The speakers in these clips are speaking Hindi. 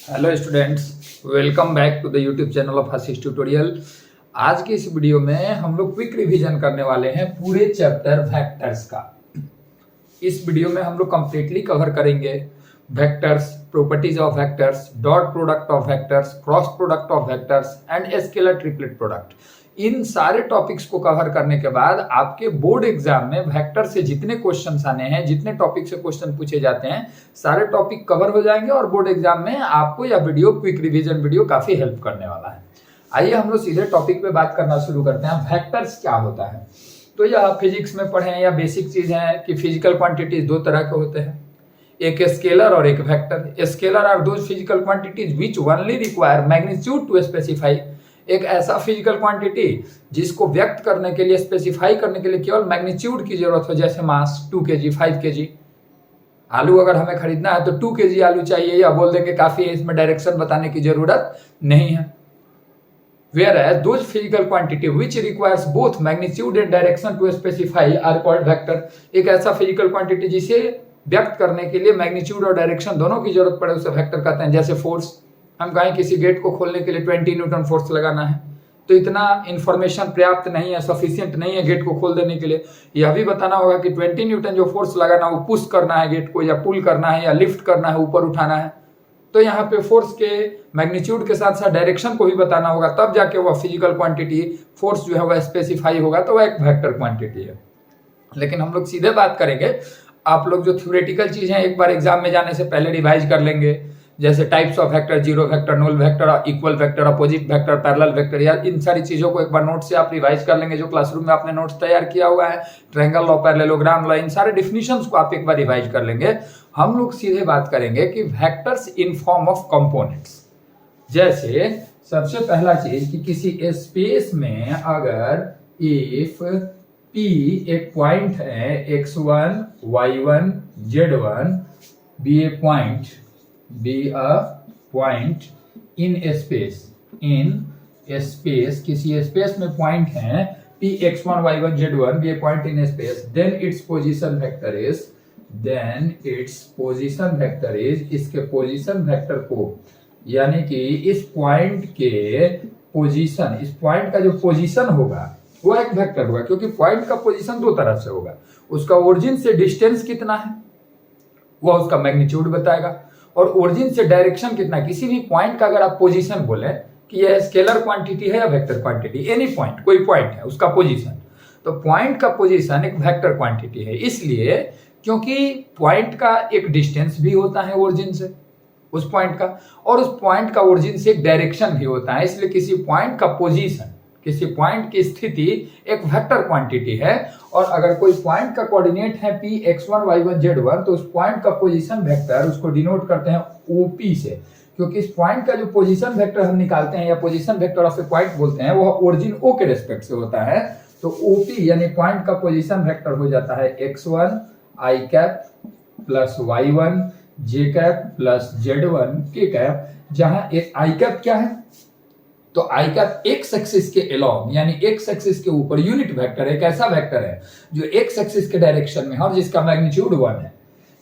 Hello students, welcome back to the YouTube channel of Ashish tutorial. आज की इस वीडियो में हम लोग क्विक रिवीजन करने वाले हैं पूरे चैप्टर वेक्टर्स का। इस वीडियो में हम लोग कंप्लीटली कवर करेंगे vectors, properties of vectors, dot product of vectors, cross product of vectors and scalar triple product. इन सारे टॉपिक्स को कवर करने के बाद आपके बोर्ड एग्जाम में वेक्टर से जितने क्वेश्चंस आने हैं, जितने टॉपिक से क्वेश्चन पूछे जाते हैं, सारे टॉपिक कवर हो जाएंगे और बोर्ड एग्जाम में आपको यह वीडियो, क्विक रिवीजन वीडियो, काफी हेल्प करने वाला है। आइए हम लोग सीधे टॉपिक पे बात करना शुरू करते हैं। वेक्टर्स क्या होता है? तो यह फिजिक्स में पढ़े हैं या बेसिक चीज है कि फिजिकल क्वांटिटीज दो तरह के होते हैं, एक स्केलर और एक vector. Scalar are those physical quantities which only require magnitude to specify. एक ऐसा फिजिकल क्वांटिटी जिसको व्यक्त करने के लिए, स्पेसिफाई करने के लिए केवल मैग्नीट्यूड की जरूरत हो, जैसे मास 2 kg, 5 kg। आलू अगर हमें खरीदना है तो 2 kg आलू चाहिए, या बोल देंगे काफी है, इसमें डायरेक्शन बताने की जरूरत नहीं है। Whereas those physical quantity which requires both magnitude and direction to specify are called vector। एक ऐसा फिजिकल क्वांटिटी जिसे व्यक्त करने के लिए मैग्नीट्यूड और डायरेक्शन दोनों की जरूरत पड़े, उसे वेक्टर कहते हैं। जैसे फोर्स, हम कहें किसी गेट को खोलने के लिए 20 न्यूटन फोर्स लगाना है, तो इतना इंफॉर्मेशन पर्याप्त नहीं है, सफिशिएंट नहीं है गेट को खोल देने के लिए। यह भी बताना होगा कि 20 न्यूटन जो फोर्स लगाना, वो पुश करना है गेट को, या पुल करना है, या लिफ्ट करना है, ऊपर उठाना है। तो यहाँ पे फोर्स के मैग्नीट्यूड के साथ साथ डायरेक्शन को भी बताना होगा, तब जाके वह फिजिकल क्वांटिटी, फोर्स जो है वह स्पेसिफाई होगा, तो वह एक वेक्टर क्वांटिटी है। लेकिन हम लोग सीधे बात करेंगे, आप लोग जो थ्योरेटिकल चीज है एक बार एग्जाम में जाने से पहले रिवाइज कर लेंगे, जैसे types of vector, zero vector, null vector, equal vector, opposite vector, parallel vector, या इन सारी चीजों को एक बार नोट से आप रिवाइज कर लेंगे। जो क्लासरूम में आपने नोट्स तैयार किया हुआ है, ट्रायंगल लॉ, पैरेललोग्राम लॉ, इन सारे डिफिनिशंस को आप एक बार रिवाइज कर लेंगे। हम लोग सीधे बात करेंगे कि vectors in form of components. जैसे सबसे पहला चीज कि किसी स्पेस में अगर इफ P एक पॉइंट है, x1, y1, z1 be a point in a space, किसी स्पेस में पॉइंट है P x1, y1, z1 be a point in a space, then its position vector is, इसके पोजीशन वेक्टर को, यानी कि इस पॉइंट के पोजीशन, इस पॉइंट का जो पोजीशन होगा वो एक वेक्टर होगा, क्योंकि पॉइंट का पोजीशन दो तरह से होगा। उसका ओरिजिन से डिस्टेंस कितना है वो उसका मैग्नीट्यूड बताएगा, और ओरिजिन से डायरेक्शन कितना है। किसी भी पॉइंट का अगर आप पोजीशन बोले कि यह स्केलर क्वांटिटी है या वेक्टर क्वांटिटी, एनी पॉइंट, कोई पॉइंट है, उसका पोजीशन, तो पॉइंट का पोजीशन एक वेक्टर क्वांटिटी है। इसलिए क्योंकि पॉइंट का एक डिस्टेंस भी होता है ओरिजिन से उस पॉइंट का, और उस पॉइंट का ओरिजिन से एक डायरेक्शन भी होता है, इसलिए किसी पॉइंट का पोजीशन, किसी पॉइंट की स्थिति एक वेक्टर क्वांटिटी है। और अगर कोई पॉइंट का कोऑर्डिनेट है P x1, y1, z1, तो उस पॉइंट का पोजीशन वेक्टर, उसको डिनोट करते हैं OP से, क्योंकि इस पॉइंट का जो पोजीशन वेक्टर हम निकालते हैं, या position vector of A point बोलते हैं, वह ओरिजिन O के रेस्पेक्ट से होता है। तो OP यानी पॉइंट का पोजीशन वेक्टर हो जाता है x1 i cap plus y1 j cap plus z1 k cap, जहां एक i कैप क्या है, तो आई कैप एक्स एक्सिस के अलोंग, यानी एक्स एक्सिस के ऊपर यूनिट वेक्टर है, एक ऐसा वेक्टर है जो एक्स एक्सिस के डायरेक्शन में है और जिसका मैग्नीट्यूड 1 है।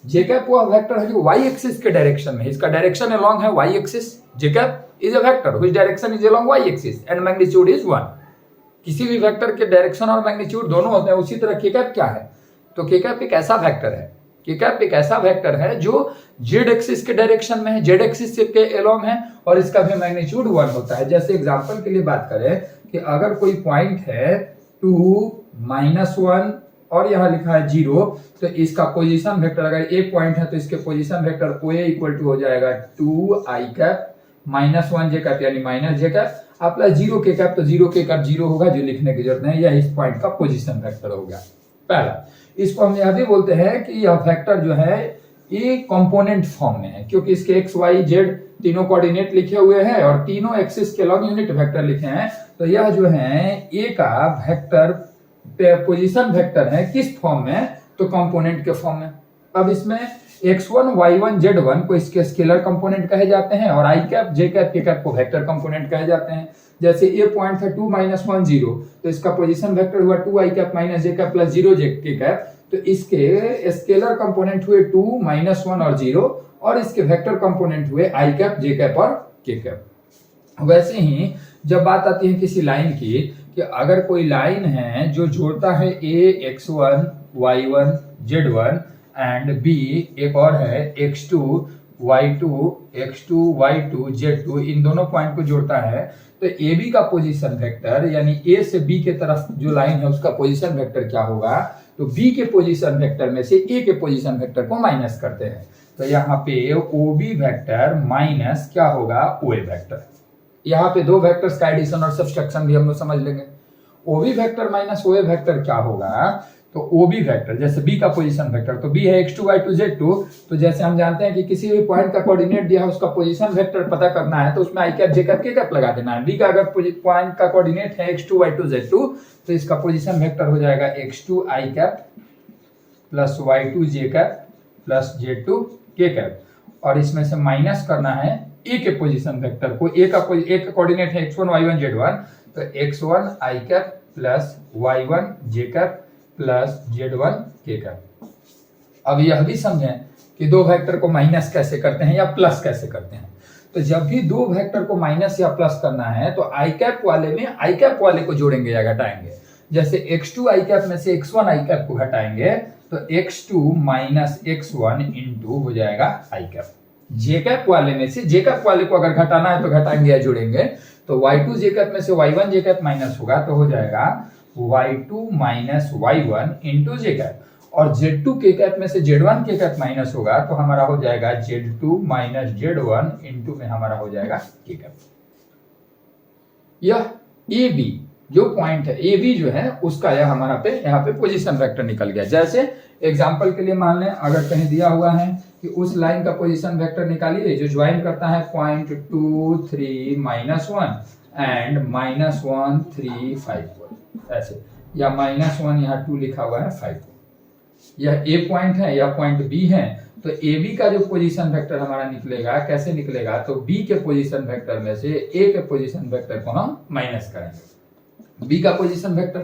जे कैप वह वेक्टर है जो वाई एक्सिस के डायरेक्शन में है, इसका डायरेक्शन अलोंग है Y axis. J cap is a vector which direction is along Y axis and magnitude is 1। किसी भी वेक्टर के डायरेक्शन और मैग्नीट्यूड दोनों होते हैं। उसी तरह के कैप क्या है, तो के कैप एक ऐसा वेक्टर है, के कैप एक ऐसा वेक्टर है जो जेड एक्सिस के डायरेक्शन में है, जेड एक्सिस के अलोंग है, और इसका भी मैग्नीट्यूड 1 होता है। जैसे एग्जांपल के लिए बात करें कि अगर कोई पॉइंट है 2, -1 और यहाँ लिखा है 0, तो इसका पोजीशन वेक्टर, अगर ए पॉइंट है तो इसके position vector OA equal to हो जाएगा 2 i कैप -1 j कैप, यानी माइनस j कैप आप प्लस 0 k कैप, तो 0 k कैप 0 होगा, जो लिखने की जरूरत नहीं, यह इस पॉइंट का पोजीशन वेक्टर हो गया पहला। इसको हम यह भी बोलते हैं कि यह वेक्टर जो है ये कंपोनेंट फॉर्म में है, क्योंकि इसके एक्स वाई जेड तीनों कोऑर्डिनेट लिखे हुए हैं और तीनों एक्सिस के लॉन्ग यूनिट वेक्टर लिखे हैं। तो यह जो है ए का वेक्टर पोजीशन वेक्टर है किस फॉर्म में, तो कंपोनेंट के फॉर्म में। अब इसमें x1, y1, z1 को इसके स्केलर कंपोनेंट कहे जाते हैं, और i cap, j cap, k cap को वेक्टर कंपोनेंट कहे जाते हैं। जैसे ए पॉइंट था 2, -1, 0, तो इसका पोजीशन वेक्टर हुआ 2 i cap minus j cap plus 0 j k cap, तो इसके स्केलर कंपोनेंट हुए 2, -1 और 0, और इसके वेक्टर कंपोनेंट हुए आई कैप, जे कैप और के कैप। वैसे ही जब बात आती है किसी लाइन की, कि अगर कोई लाइन है जो जोड़ता है a x1 y1 z1 and b एक और है x2 y2 x2 y2 z2, इन दोनों पॉइंट को जोड़ता है, तो ए बी का पोजीशन वेक्टर यानी ए से बी के तरफ जो लाइन है उसका पोजीशन वेक्टर क्या होगा, तो बी के पोजीशन वेक्टर में से ए के पोजीशन वेक्टर को माइनस करते हैं, तो यहाँ पे ओ बी वेक्टर माइनस क्या होगा, ओ ए वेक्टर। यहाँ पे दो वेक्टर्स का एडिशन और सब्सट्रैक्शन भी हम लोग समझ लेंगे। O B vector minus O ए वेक्टर क्या होगा, तो ओ बी वेक्टर जैसे बी का पोजीशन वेक्टर, तो बी है x2 y2 z2, तो जैसे हम जानते हैं कि किसी भी पॉइंट का कोऑर्डिनेट दिया है उसका पोजीशन वेक्टर पता करना है तो उसमें आई कैप जे कैप के कैप लगा देना है। बी का अगर पॉइंट का कोऑर्डिनेट है x2 y2 z2, तो इसका पोजीशन वेक्टर हो जाएगा x2 आई कैप प्लस y2 जे कैप प्लस z2 के कैप, और इसमें से माइनस करना है ए के पोजीशन वेक्टर को। ए का कोऑर्डिनेट है x1 y1 z1, तो x1 आई कैप प्लस y1 जे कैप प्लस z1 के कैप। अब यह भी समझें कि दो वेक्टर को माइनस कैसे करते हैं या प्लस कैसे करते हैं। तो जब भी दो वेक्टर को माइनस या प्लस करना है तो आई कैप वाले में आई कैप वाले को जोड़ेंगे या घटाएंगे। जैसे x2 आई कैप में से x1 आई कैप को घटाएंगे तो x2 माइनस x1 इंटू हो जाएगा आई कैप। जे कैप वाले में से जे कैप वाले को अगर घटाना है तो घटाएंगे या जोड़ेंगे, तो y2 जे कैप में से y1 जे कैप माइनस होगा तो हो जाएगा y2 माइनस y1 इंटू जे कैप, और z2 के कैप में से z1 के कैप माइनस होगा तो हमारा हो जाएगा z2 माइनस z1 इंटू में हमारा हो जाएगा के कैप। यह ए बी जो पॉइंट है ए बी जो है उसका यह हमारा यहाँ पे पोजीशन वेक्टर निकल गया। जैसे एग्जांपल के लिए मान लें अगर कहीं दिया हुआ है कि उस लाइन का पोजीशन वेक्टर निकालिए जो ज्वाइन करता है पॉइंट 2 3 -1 एंड -1 3 5 ऐसे, या -1 यहाँ 2 लिखा हुआ है 5। यह ए पॉइंट है, यह पॉइंट बी है, तो ए बी का जो पोजीशन वेक्टर हमारा निकलेगा कैसे निकलेगा, तो बी के पोजीशन वेक्टर में से ए के पोजीशन वेक्टर को हम माइनस करेंगे। बी का पोजीशन वेक्टर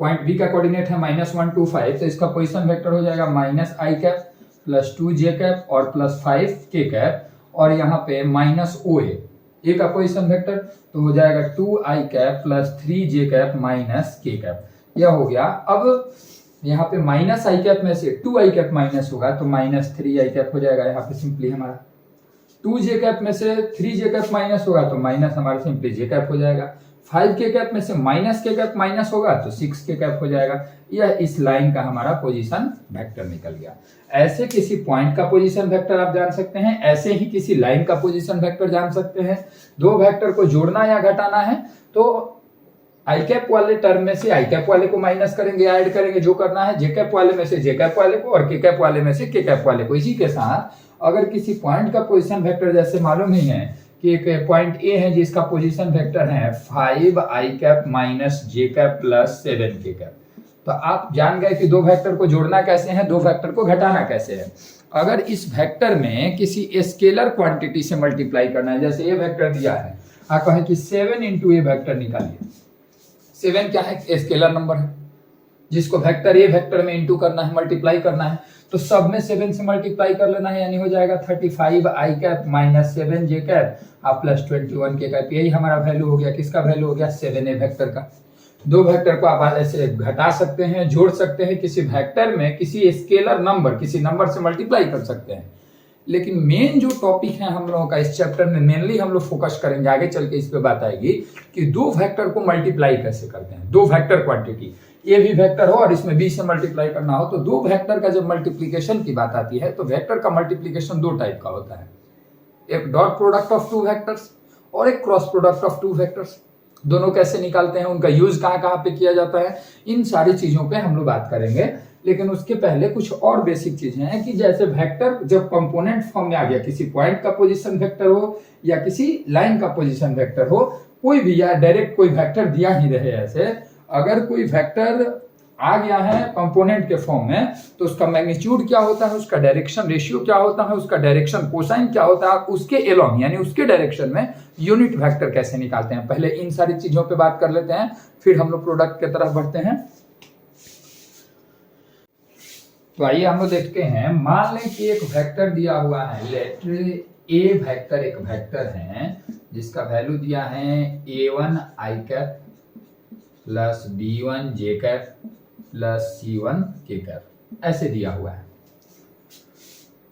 पॉइंट बी का कोऑर्डिनेट है -1 2 5, तो इसका पोजीशन वेक्टर हो जाएगा माइनस आई कैप प्लस 2 जे कैप और प्लस 5 के कैप, और यहाँ पे माइनस ओ ए का पोजीशन वेक्टर तो हो जाएगा 2 आई कैप प्लस 3 जे कैप माइनस के कैप। यह हो गया। अब यहाँ पे माइनस आई कैप में से 2 आई कैप माइनस होगा तो -3 आई कैप हो जाएगा। यहाँ पे सिंपली हमारा 2 जे कैप में से 3 जे कैप माइनस होगा तो माइनस हमारा सिंपली जे कैप हो जाएगा। 5 के कैप में से माइनस के कैप माइनस होगा तो 6 के कैप हो जाएगा। यह इस लाइन का हमारा पोजीशन वेक्टर निकल गया। ऐसे किसी पॉइंट का पोजीशन वेक्टर आप जान सकते हैं, ऐसे ही किसी लाइन का पोजीशन वेक्टर जान सकते हैं। दो वेक्टर को जोड़ना या घटाना है तो आई कैप वाले टर्म में से आई कैप वाले को माइनस करेंगे, ऐड करेंगे, जो करना है जे कैप वाले में से जे कैप वाले को और के कैप वाले में से के कैप वाले को। इसी के साथ अगर किसी पॉइंट का पोजीशन वेक्टर जैसे मालूम ही है कि एक पॉइंट ए है जिसका पोजीशन वेक्टर है 5 आई कैप माइनस जे कैप प्लस 7 के कैप, तो आप जान गए कि दो वेक्टर को जोड़ना कैसे है, दो वेक्टर को घटाना कैसे है। अगर इस वेक्टर में किसी स्केलर क्वांटिटी से मल्टीप्लाई करना है, जैसे ये वेक्टर दिया है, आप कहें कि 7 इंटू ए वेक्टर निकालिए। 7 क्या है, स्केलर नंबर है जिसको वेक्टर ए वेक्टर में इंटू करना है, मल्टीप्लाई करना है, तो सब में 7 से मल्टीप्लाई कर लेना है, यानी हो जाएगा 35 आई कैप माइनस 7 जे कैप आप प्लस 21 के कैप। यही हमारा वैल्यू हो गया, किसका वैल्यू हो गया, 7 ए वेक्टर का। दो वेक्टर को आप ऐसे घटा सकते हैं, जोड़ सकते हैं, किसी वेक्टर में किसी स्केलर नंबर किसी नंबर से मल्टीप्लाई कर सकते हैं। लेकिन मेन जो टॉपिक है हम लोगों का इस चैप्टर में मेनली हम लोग फोकस करेंगे, आगे चल के इस पे बात आएगी कि दो वेक्टर को मल्टीप्लाई कैसे करते हैं। दो वेक्टर क्वांटिटी ए भी वेक्टर हो और इसमें बी से मल्टीप्लाई करना हो, तो दो वेक्टर का जब मल्टीप्लीकेशन की बात आती है तो वेक्टर का मल्टीप्लीकेशन दो टाइप का होता है, एक dot product of two vectors और एक cross product of two vectors. दोनों कैसे निकालते हैं, उनका यूज कहाँ कहाँ पे किया जाता है, इन सारी चीजों पे हम लोग बात करेंगे। लेकिन उसके पहले कुछ और बेसिक चीजें हैं कि जैसे वेक्टर जब कंपोनेंट फॉर्म में आ गया, किसी पॉइंट का पोजीशन वेक्टर हो या किसी लाइन का पोजीशन वेक्टर हो, कोई भी या डायरेक्ट कोई वेक्टर दिया ही रहे, ऐसे अगर कोई वेक्टर आ गया है कंपोनेंट के फॉर्म में तो उसका मैग्नीट्यूड क्या होता है, उसका डायरेक्शन रेशियो क्या होता है, उसका डायरेक्शन कोसाइन क्या होता है, उसके एलोंग यानी उसके डायरेक्शन में यूनिट वेक्टर कैसे निकालते हैं। पहले इन सारी चीजों पे बात कर लेते हैं, फिर हम लोग प्रोडक्ट की तरफ बढ़ते हैं। तो आइए हम लोग देखते हैं, मान लें कि एक वेक्टर दिया हुआ है, लेट ए वेक्टर एक वेक्टर है जिसका वैल्यू दिया है a1 i cap plus b1 j cap plus c1 k cap, ऐसे दिया हुआ है।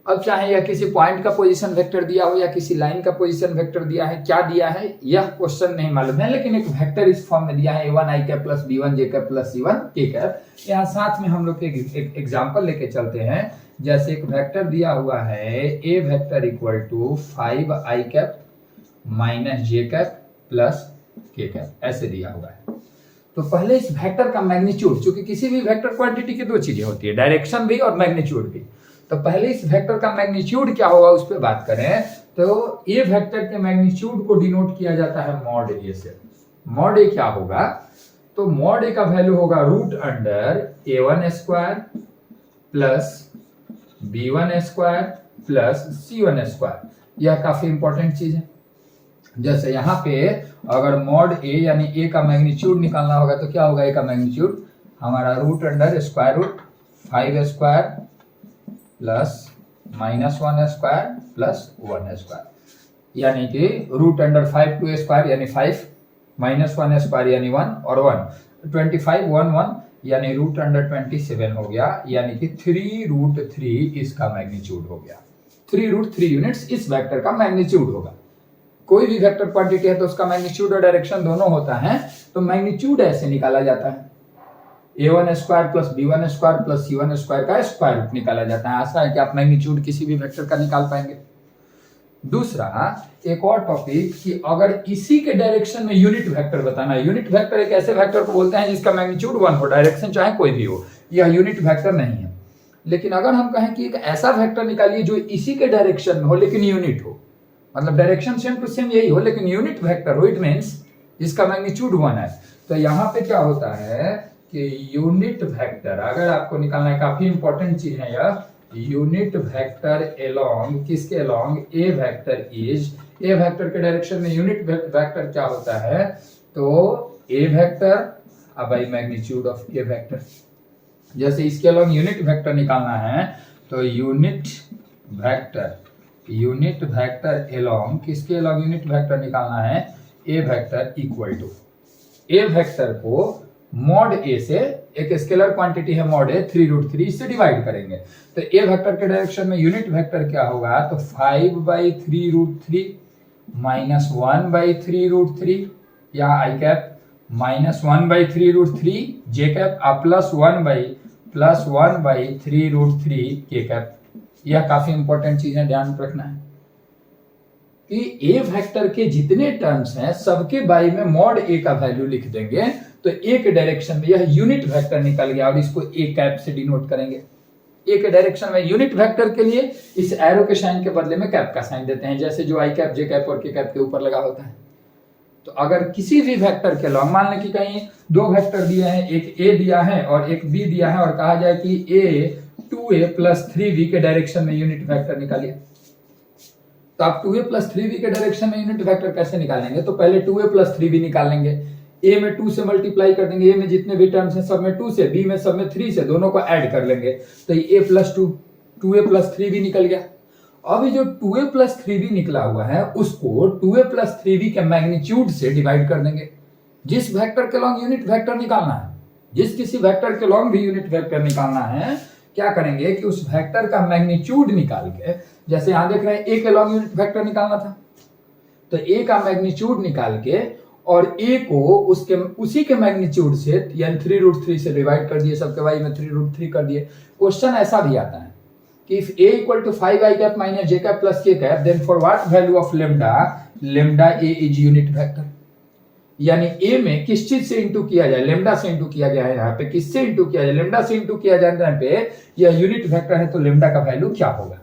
अब चाहे यह किसी पॉइंट का पोजीशन वेक्टर दिया हो या किसी लाइन का पोजीशन वेक्टर दिया है, क्या दिया है यह क्वेश्चन नहीं मालूम है, लेकिन एक वेक्टर इस फॉर्म में दिया है a1 i cap plus b1 j cap plus c1 k cap. यहाँ साथ में हम लोग एक एग्जांपल लेके चलते हैं। जैसे एक वेक्टर दिया हुआ है a vector equal to 5i cap minus j cap plus k cap, ऐसे दिया हुआ है। तो पहले इस वेक्टर का मैग्नीट्यूड, क्योंकि किसी भी वेक्टर क्वांटिटी की दो चीजें होती है, डायरेक्शन भी और मैग्नीट्यूड भी, तो पहले इस वेक्टर का मैग्नीट्यूड क्या होगा उस पर बात करें। तो ए वेक्टर के मैग्नीट्यूड को डिनोट किया जाता है मॉड ए से। मॉड ए क्या होगा, तो मॉड ए का वैल्यू होगा root under a1 square plus b1 square plus c1 square. यह काफी इंपॉर्टेंट चीज है। जैसे यहाँ पे अगर मॉड ए यानी ए का मैग्नीट्यूड निकालना होगा तो क्या होगा, ए का मैग्नीट्यूड हमारा root under square root 5 square plus minus 1 square plus 1 square, यानी कि रूट अंडर 5 2 स्क्वायर यानी 5 माइनस 1 स्क्वायर यानी 1 और 1 25 1 1 यानी रूट अंडर 27 हो गया, यानी कि 3 रूट 3 इसका मैग्नीट्यूड हो गया। 3 रूट 3 यूनिट्स इस वेक्टर का मैग्नीट्यूड होगा। कोई भी वेक्टर क्वांटिटी है तो उसका मैग्नीट्यूड और डायरेक्शन दोनों होता है, तो मैग्नीट्यूड ऐसे निकाला जाता है a1 square plus b1 square plus c1 square का स्क्वायर रूट निकाला जाता है। आशा है कि आप मैग्नीट्यूड किसी भी वेक्टर का निकाल पाएंगे। दूसरा एक और टॉपिक कि अगर इसी के डायरेक्शन में यूनिट वेक्टर बताना है। यूनिट वेक्टर एक ऐसे वेक्टर को बोलते हैं जिसका मैग्नीट्यूड 1 हो, डायरेक्शन चाहे कोई भी हो, यह यूनिट वेक्टर नहीं है। लेकिन अगर हम कहें कि एक ऐसा वेक्टर निकालिए जो इसी के डायरेक्शन में हो लेकिन यूनिट हो, मतलब डायरेक्शन सेम टू सेम यही हो लेकिन यूनिट वेक्टर हो, इट मींस इसका मैग्नीट्यूड 1 है। तो यहाँ पे क्या होता है कि यूनिट वेक्टर अगर आपको निकालना है, काफी इंपॉर्टेंट चीज है यह, यूनिट वेक्टर अलोंग किसके along a vector is, a vector के डायरेक्शन में यूनिट वेक्टर क्या होता है, तो ए वेक्टर अब by magnitude of A vector. जैसे इसके अलोंग यूनिट वेक्टर निकालना है तो यूनिट वेक्टर अलोंग किसके अलोंग यूनिट वेक्टर निकालना है, a vector equal to a vector को मॉड ए से, एक स्केलर क्वांटिटी है मॉड ए 3 रूट 3 से डिवाइड करेंगे। तो ए वेक्टर के डायरेक्शन में यूनिट वेक्टर क्या होगा, तो 5/3 रूट 3 माइनस 1/3 रूट 3 या आई कैप माइनस 1/3 रूट 3 जे कैप प्लस 1/3 रूट 3 के कैप। यह काफी इंपॉर्टेंट चीज है, ध्यान रखना है कि ए वेक्टर के जितने टर्म्स हैं सबके बाई में मॉड ए का वैल्यू लिख देंगे तो ए के डायरेक्शन में यह यूनिट वेक्टर निकल गया और इसको ए कैप से डिनोट करेंगे। ए के डायरेक्शन में यूनिट वेक्टर के लिए इस एरो के साइन के बदले में कैप का साइन देते हैं, जैसे जो आई कैप जे कैप और के कैप के ऊपर लगा होता है। तो अगर किसी भी वेक्टर के लॉन्ग, मान लें कि कहीं दो वेक्टर दिए हैं, एक ए दिया है और एक बी दिया है, और कहा जाए कि ए 2a प्लस 3b के डायरेक्शन में यूनिट वेक्टर निकालिए, तो आप 2a प्लस 3b के डायरेक्शन में यूनिट वेक्टर कैसे निकालेंगे, तो पहले 2a प्लस 3b निकाल लेंगे। a में 2 से मल्टीप्लाई कर देंगे, a में जितने भी टर्म्स हैं सब में 2 से, b में सब में 3 से, दोनों को ऐड कर लेंगे तो ये a plus 2a plus 3b निकल गया। अब जो 2a प्लस 3b निकला हुआ है उसको 2a प्लस 3b के मैग्नीट्यूड से डिवाइड कर देंगे। जिस वेक्टर के लॉन्ग यूनिट वेक्टर निकालना है, जिस किसी वेक्टर के लॉन्ग भी यूनिट वेक्टर निकालना है, क्या करेंगे कि उस वेक्टर का मैग्नीट्यूड निकाल के, जैसे यहां देख रहे हैं ए के लॉन्ग यूनिट वेक्टर निकालना था, तो ए का मैग्नीट्यूड निकाल के और ए को उसके उसी के मैग्नीट्यूड से यानी 3 रूट 3 से डिवाइड कर दिए, सबके वाई में 3 रूट 3 कर दिए। क्वेश्चन ऐसा भी आता है कि if a equal to 5i cap minus j cap plus k cap then for what value of lambda a is unit vector. यानी a में किस चीज से इंटू किया जाए, लेम्डा से इंटू किया गया है, यहाँ पे किससे इंटू किया जाए, लेम्डा से इंटू किया जाने पे यह यूनिट वेक्टर है तो लेम्डा का वैल्यू क्या होगा,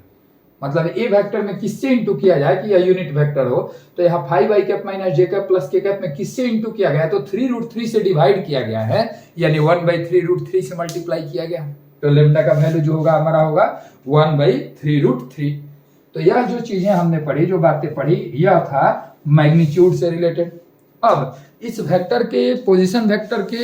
मतलब ए वेक्टर में किससे इंटू किया जाए कि यह यूनिट वेक्टर हो, तो यहाँ 5i cap minus j cap plus k cap में किससे इंटू किया गया है, तो 3 रूट 3 से डिवाइड किया गया है, यानी 1/3 रूट 3 से मल्टीप्लाई किया गया, तो लेम्डा का वैल्यू जो होगा हमारा होगा 1/3 रूट 3। तो यह जो चीजें हमने पढ़ी, जो बातें पढ़ी, यह था मैग्नीट्यूड से रिलेटेड। अब इस वेक्टर के पोजीशन वेक्टर के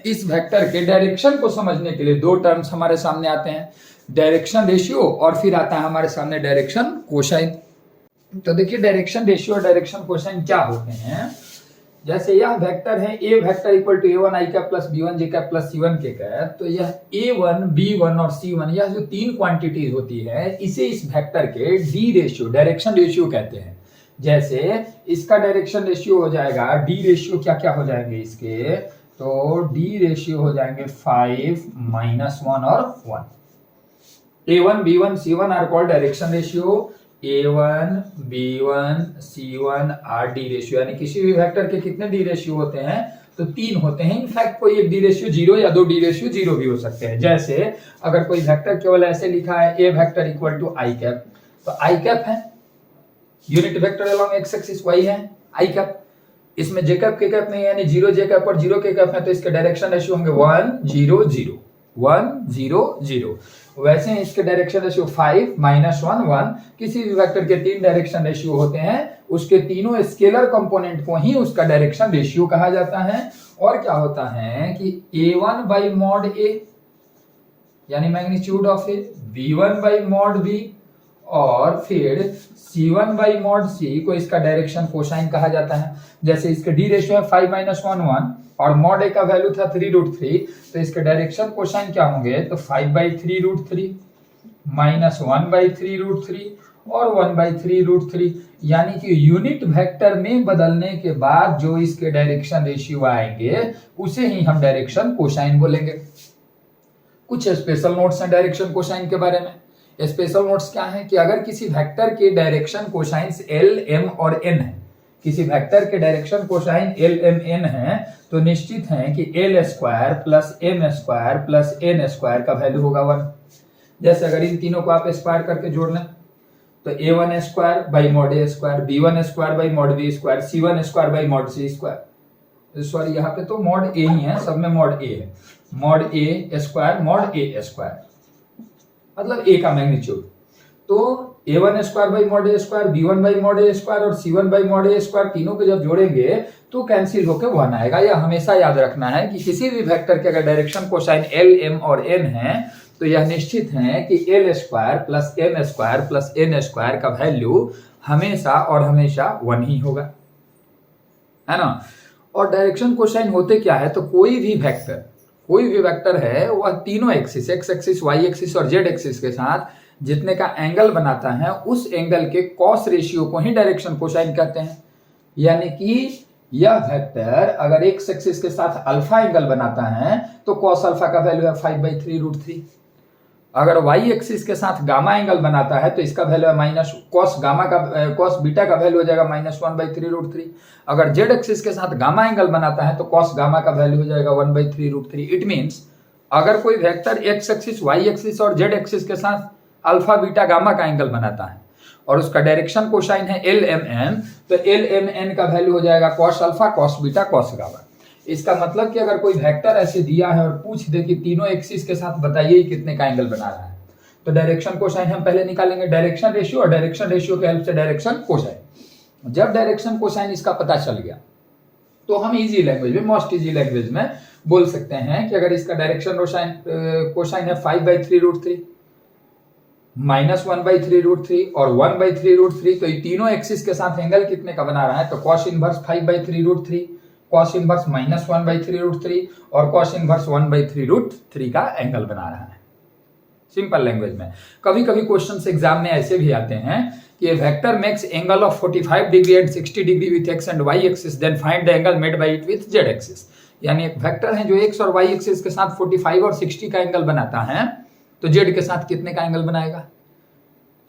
इस वेक्टर के डायरेक्शन को समझने के लिए दो टर्म्स हमारे सामने आते हैं, डायरेक्शन रेशियो और फिर आता है हमारे सामने डायरेक्शन कोसाइन। तो देखिए डायरेक्शन रेशियो और डायरेक्शन कोसाइन क्या होते हैं। जैसे यह वेक्टर है a vector equal to a1 i cap plus b1 j cap plus c1 k cap, तो यह a1 b1 और c1 यह जो तीन क्वांटिटीज होती है इसे इस वेक्टर के डी रेशियो डायरेक्शन रेशियो कहते हैं। जैसे इसका डायरेक्शन रेशियो हो जाएगा डी रेशियो, क्या क्या हो जाएंगे इसके, तो डी रेशियो हो जाएंगे 5 -1 और 1। a1 b1 c1 are called direction ratio, a1 b1 c1 are D ratio. यानी किसी भी वेक्टर के कितने डी रेशियो होते हैं, तो तीन होते हैं। इनफैक्ट कोई एक डी रेशियो 0 या दो डी रेशियो 0 भी हो सकते हैं। जैसे अगर कोई वेक्टर केवल ऐसे लिखा है a vector equal to i cap, तो i कैप है unit vector along X axis, वही है i कैप। इसमें j कैप k कैप नहीं है, यानी 0 j कैप और 0 k कैप है, तो इसके डायरेक्शन रेशियो होंगे 1 0 0 1 0 0। वैसे ही इसके डायरेक्शन रेशियो 5 -1 1। किसी भी वेक्टर के तीन डायरेक्शन रेशियो होते हैं, उसके तीनों स्केलर कंपोनेंट को ही उसका डायरेक्शन रेशियो कहा जाता है। और क्या होता है कि a1 बाई मॉड a यानी magnitude of a, b1 by mod b और फिर c1 बाई मॉड c को इसका डायरेक्शन कोसाइन कहा जाता है। जैसे इसके डी रेशियो है 5 -1 1 और मॉड a का वैल्यू था 3√3, तो इसके डायरेक्शन कोसाइन क्या होंगे, तो 5/3√3 -1/3√3 और 1/3√3। यानी कि यूनिट वेक्टर में बदलने के बाद जो इसके डायरेक्शन रेशियो आएंगे उसे ही हम डायरेक्शन कोसाइन बोलेंगे। कुछ स्पेशल नोट्स हैं डायरेक्शन कोसाइन के बारे में। स्पेशल नोट्स क्या है कि अगर किसी वेक्टर के डायरेक्शन कोसाइंस l, m और n है, किसी वेक्टर के direction cosine l, m, n है, तो निश्चित है कि l square plus m square plus n square का वैल्यू होगा 1। जैसे अगर इन तीनों को आप स्क्वायर करके जोड़ लें, तो a1 square by mod a square, b1 square by mod b square, c1 square by mod c square. Sorry यहाँ पे तो मॉड a ही है, सब में मॉड a है, mod a square mod a square मतलब a का मैग्नीट्यूड। तो a1 square by mod a square, b1 by mod a square और c1 by mod a square, तीनों को जब जोड़ेंगे तो कैंसिल होकर 1 आएगा। यह हमेशा याद रखना है कि किसी भी वेक्टर के अगर डायरेक्शन कोसाइन l, m और n है, तो यह निश्चित है कि l square plus m square plus n square का वैल्यू हमेशा और हमेशा 1 ही होगा, है ना। और डायरेक्शन कोसाइन होते क्या है, तो कोई भी वेक्टर है वह तीनों axis x axis y axis और z एक्सिस के साथ जितने का एंगल बनाता है उस एंगल के कॉस रेशियो को ही डायरेक्शन कोसाइन कहते हैं। यानी कि यह वेक्टर अगर x एक्सिस के साथ अल्फा एंगल बनाता है तो कॉस अल्फा का वैल्यू है 5/3√3। अगर y एक्सिस के साथ गामा एंगल बनाता है तो इसका वैल्यू है माइनस कॉस बीटा का वैल्यू हो जाएगा -1/3√3। अगर z एक्सिस के साथ गामा एंगल बनाता है तो कॉस गामा का वैल्यू हो जाएगा 1/3√3। इट मींस अगर कोई vector x axis y axis और z एक्सिस के साथ अल्फा बीटा गामा का एंगल बनाता है और उसका डायरेक्शन कोसाइन है l, m, n, तो l, m, n का वैल्यू हो जाएगा cos alpha cos beta cos gamma. इसका मतलब कि अगर कोई वेक्टर ऐसे दिया है और पूछ दे कि तीनों एक्सिस के साथ बताइए कितने का एंगल बना रहा है, तो डायरेक्शन कोसाइन हम पहले निकालेंगे डायरेक्शन रेशियो और डायरेक्शन रेशियो के हेल्प से डायरेक्शन कोसाइन। जब डायरेक्शन कोसाइन इसका पता चल गया तो हम इजी लैंग्वेज में, मोस्ट इजी लैंग्वेज में बोल सकते हैं कि अगर इसका डायरेक्शन कोसाइन है 5/3√3 -1/3√3 और 1/3√3, तो ये तीनों एक्सिस के साथ एंगल कितने का बना रहा है, तो कॉस इनवर्स 5/3√3, कॉस इनवर्स -1/3√3 और कॉस इनवर्स 1/3√3 का एंगल बना रहा है। सिंपल लैंग्वेज में कभी कभी क्वेश्चन एग्जाम में ऐसे भी आते हैं कि vector makes angle of 45 degree and 60 degree with X and Y axis, then find the angle made by it with Z axis. यानी एक वेक्टर है जो एक्स और वाई एक्सिस के साथ 45 और 60 का एंगल बनाता है, तो जेड के साथ कितने का एंगल बनाएगा।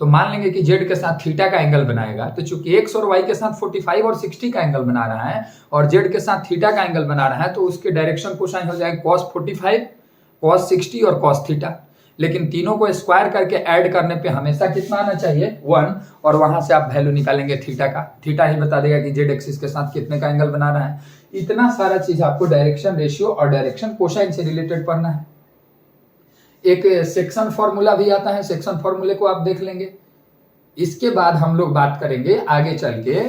तो मान लेंगे कि जेड के साथ थीटा का एंगल बनाएगा, तो चूंकि एक्स और वाई के साथ 45 और 60 का एंगल बना रहा है और जेड के साथ थीटा का एंगल बना रहा है, तो उसके डायरेक्शन कोसाइन हो जाएगा cos 45, cos 60 और cos थीटा। लेकिन तीनों को स्क्वायर करके ऐड करने पे हमेशा कितना आना चाहिए 1, और वहां से आप वैल्यू निकालेंगे थीटा का। थीटा ही बता देगा कि जेड एक्सिस के साथ कितने का एंगल बना रहा है। इतना सारा चीज आपको डायरेक्शन रेशियो और डायरेक्शन कोसाइन से रिलेटेड पढ़ना है। एक सेक्शन फॉर्मूला भी आता है, सेक्शन फॉर्मूले को आप देख लेंगे। इसके बाद हम लोग बात करेंगे आगे चल के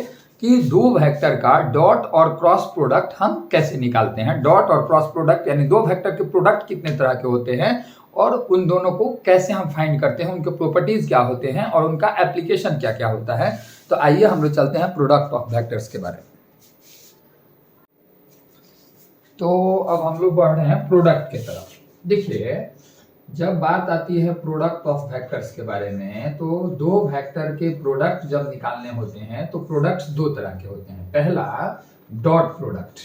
कि दो वेक्टर का डॉट और क्रॉस प्रोडक्ट हम कैसे निकालते हैं। डॉट और क्रॉस प्रोडक्ट यानी दो वेक्टर के प्रोडक्ट कितने तरह के होते हैं और उन दोनों को कैसे हम फाइंड करते हैं, उनके प्रॉपर्टीज क्या होते हैं और उनका एप्लीकेशन क्या क्या होता है। तो आइए हम लोग चलते हैं प्रोडक्ट ऑफ वेक्टर्स के बारे में। तो अब हम लोग बढ़ रहे हैं प्रोडक्ट की तरफ। देखिए, जब बात आती है प्रोडक्ट ऑफ वेक्टर्स के बारे में, तो दो वेक्टर के प्रोडक्ट जब निकालने होते हैं तो प्रोडक्ट्स दो तरह के होते हैं। पहला डॉट प्रोडक्ट,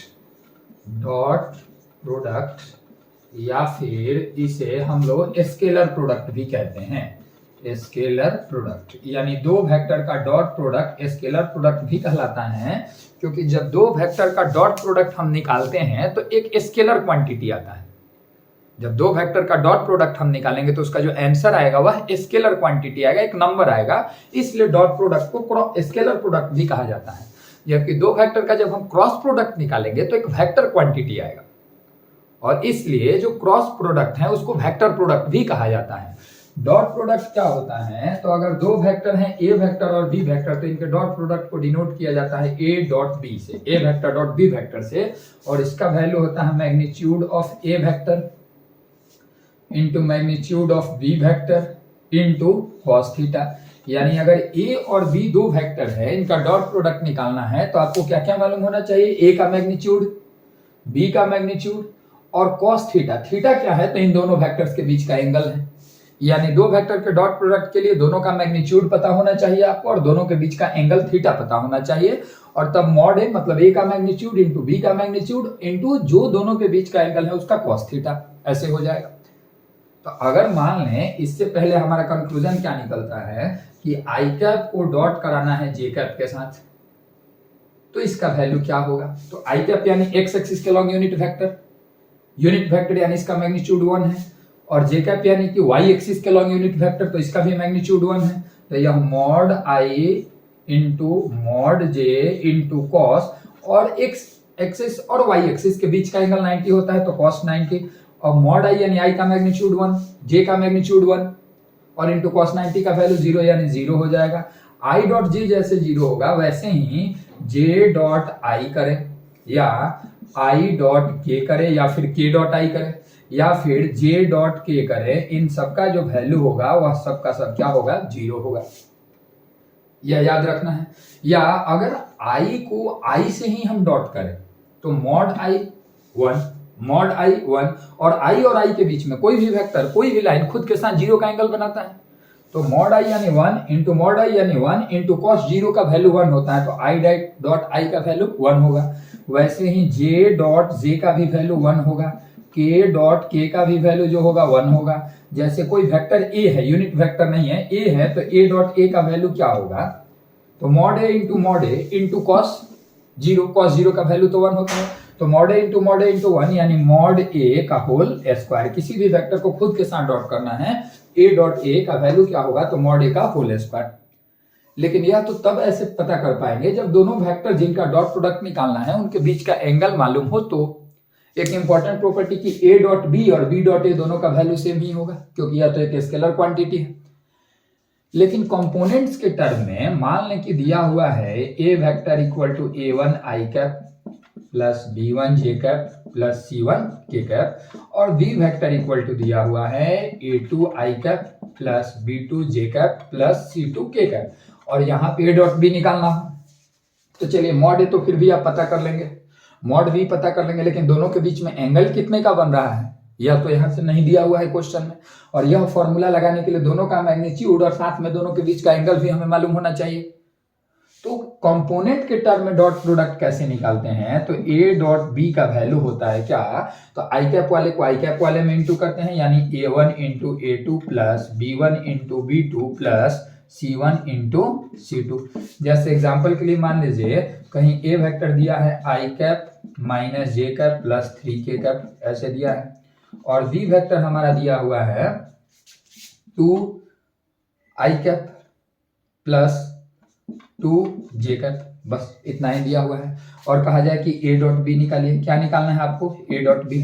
डॉट प्रोडक्ट या फिर इसे हम लोग स्केलर प्रोडक्ट भी कहते हैं। स्केलर प्रोडक्ट यानी दो वेक्टर का डॉट प्रोडक्ट स्केलर प्रोडक्ट भी कहलाता है, क्योंकि जब दो वेक्टर का डॉट प्रोडक्ट हम निकालते हैं तो एक स्केलर क्वांटिटी आता है। जब दो वेक्टर का डॉट प्रोडक्ट हम निकालेंगे तो उसका जो आंसर आएगा वह स्केलर क्वांटिटी आएगा, एक नंबर आएगा, इसलिए डॉट प्रोडक्ट को स्केलर प्रोडक्ट भी कहा जाता है। जबकि दो वेक्टर का जब हम क्रॉस प्रोडक्ट निकालेंगे तो एक वेक्टर क्वांटिटी आएगा, और इसलिए जो क्रॉस प्रोडक्ट है उसको वेक्टर प्रोडक्ट भी कहा जाता है। डॉट प्रोडक्ट क्या होता है, तो अगर दो वेक्टर हैं ए वेक्टर और बी वेक्टर, तो इनके डॉट प्रोडक्ट को डिनोट किया जाता है ए डॉट बी से, A vector dot B vector से, और इसका वैल्यू होता है magnitude of A vector into magnitude of B vector into cos theta. यानी अगर ए और बी दो वेक्टर है, इनका डॉट प्रोडक्ट निकालना है तो आपको क्या क्या मालूम होना चाहिए, ए का मैग्नीट्यूड, बी का मैग्नीट्यूड और कॉस थीटा। थीटा क्या है, तो इन दोनों वेक्टर्स के बीच का एंगल है। यानी दो वेक्टर के डॉट प्रोडक्ट के लिए दोनों का मैग्नीट्यूड पता होना चाहिए आपको और दोनों के बीच का एंगल थीटा पता होना चाहिए, और तब मॉड ए मतलब ए का मैग्नीट्यूड इंटू बी का मैग्नीट्यूड इंटू जो दोनों के बीच का एंगल है उसका कॉस थीटा, ऐसे हो जाएगा। तो अगर मान लें, इससे पहले हमारा कंक्लूजन क्या निकलता है कि आई कैप को डॉट कराना है जे कैप के साथ, तो इसका वैल्यू क्या होगा, तो आई कैप यानी एक्स एक्सिस के लॉन्ग यूनिट वेक्टर यानी इसका मैग्नीट्यूड 1 है, और जे कैप यानी कि वाई एक्सिस के लॉन्ग यूनिट वेक्टर, तो इसका भी मैग्नीट्यूड 1 है। तो यह मॉड आई into mod J into cos, और एक्स एक्सिस और वाई एक्सिस के बीच का एंगल 90 होता है तो कॉस 90, और मॉड आई यानी आई का मैग्नीट्यूड 1, जे का मैग्नीट्यूड 1 और इंटू कॉस 90 का वैल्यू 0 यानी 0 हो जाएगा। आई डॉट जे जैसे 0 होगा वैसे ही जे डॉट आई करें या आई डॉट के करें या फिर के डॉट आई करें या फिर जे डॉट के करें, इन सबका जो वैल्यू होगा वह सबका सब क्या होगा, 0 होगा। यह याद रखना है। या अगर आई को आई से ही हम डॉट करें तो मॉड आई 1, मॉड आई 1, और आई के बीच में कोई भी वेक्टर कोई भी लाइन खुद के साथ 0 का एंगल बनाता है, तो मॉड आई यानी 1 इंटू मॉड आई यानी 1 इंटू कॉस 0 का वैल्यू 1 होता है, तो आई डॉट आई का वैल्यू 1 होगा। वैसे ही जे डॉट जे का भी वैल्यू 1 होगा, के डॉट के का भी वैल्यू जो होगा 1 होगा। जैसे कोई वेक्टर ए है, यूनिट वेक्टर नहीं है, ए है, तो ए डॉट ए का वैल्यू क्या होगा, तो मॉड ए इंटू कॉस 0 का वैल्यू तो 1 होता है, तो मॉड ए इंटू 1 यानी मॉड ए का होल स्क्वायर। किसी भी वेक्टर को खुद के साथ डॉट करना है, ए डॉट ए का वैल्यू क्या होगा, तो मॉड ए का होल स्क्वायर। लेकिन यह तो तब ऐसे पता कर पाएंगे जब दोनों वेक्टर जिनका डॉट प्रोडक्ट निकालना है उनके बीच का एंगल मालूम हो। तो एक इंपॉर्टेंट प्रॉपर्टी की ए डॉट बी और बी डॉट ए दोनों का वैल्यू सेम ही होगा, क्योंकि यह तो एक स्केलर क्वांटिटी है। लेकिन कंपोनेंट्स के टर्म में मान लें कि दिया हुआ है a vector equal to a1 i cap plus b1 j cap plus c1 k cap, और b वेक्टर इक्वल टू दिया हुआ है a2 आई कैप प्लस b2 जे कैप प्लस c2 के कैप, और यहाँ पे a डॉट b निकालना हो। तो चलिए मॉड ए तो फिर भी आप पता कर लेंगे, मॉड भी पता कर लेंगे, लेकिन दोनों के बीच में एंगल कितने का बन रहा है यह तो यहां से नहीं दिया हुआ है क्वेश्चन में, और यह फॉर्मूला लगाने के लिए दोनों का मैग्नीट्यूड और साथ में दोनों के बीच का एंगल भी हमें मालूम होना चाहिए। तो कंपोनेंट के टर्म में डॉट प्रोडक्ट कैसे निकालते हैं, तो ए डॉट बी का वैल्यू होता है क्या, तो आई कैप वाले को आई कैप वाले में इंटू करते हैं, यानी a1 into a2 plus b1 into b2 plus c1 into c2। जैसे एग्जांपल के लिए मान लीजिए कहीं ए वेक्टर दिया है आई कैप माइनस जे कैप प्लस 3k कैप, ऐसे दिया है, और बी वेक्टर हमारा दिया हुआ है 2 आई कैप प्लस 2 जे कैप, बस इतना ही दिया हुआ है। और कहा जाए कि ए डॉट बी निकालिए, क्या निकालना है आपको, ए डॉट बी।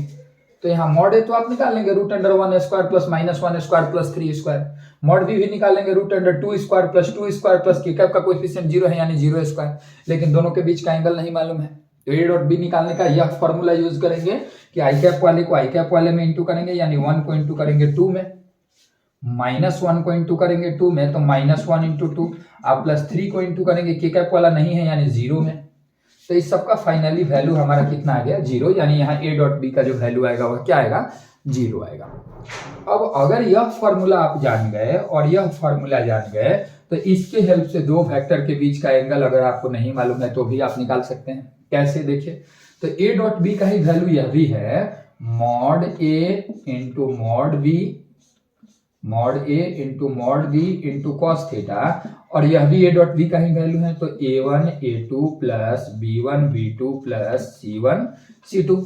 तो यहाँ मॉड ए तो आप निकाल लेंगे √1² प्लस -1² प्लस 3², मॉड बी भी निकालेंगे √2² प्लस 2² प्लस के कैप का कोएफिशिएंट 0 है यानी 0², लेकिन दोनों के बीच का एंगल नहीं मालूम है। तो ए डॉट बी निकालने का यह फॉर्मूला यूज करेंगे कि आई कैप वाले को आई कैप वाले में इंटू करेंगे यानी 1 को इंटू करेंगे 2 में, -1 को इंटू करेंगे 2 में तो -1 इंटू 2, आप +3 को इंटू करेंगे के कैप वाला नहीं है यानी 0 में। तो इस सबका फाइनली वैल्यू हमारा कितना आ गया 0, यानी यहाँ ए डॉट बी का जो वैल्यू आएगा वह क्या आएगा 0 आएगा। अब अगर यह फॉर्मूला आप जान गए और यह फॉर्मूला जान गए तो इसके हेल्प से दो वेक्टर के बीच का एंगल अगर आपको नहीं मालूम है तो भी आप निकाल सकते हैं। कैसे देखिए, तो ए डॉट बी का ही वैल्यू यह भी है मॉड ए इंटू मॉड बी, मॉड ए into mod b into cos theta, और यह भी ए डॉट बी का ही वैल्यू है। तो a1 a2 plus b1 b2 plus c1 c2।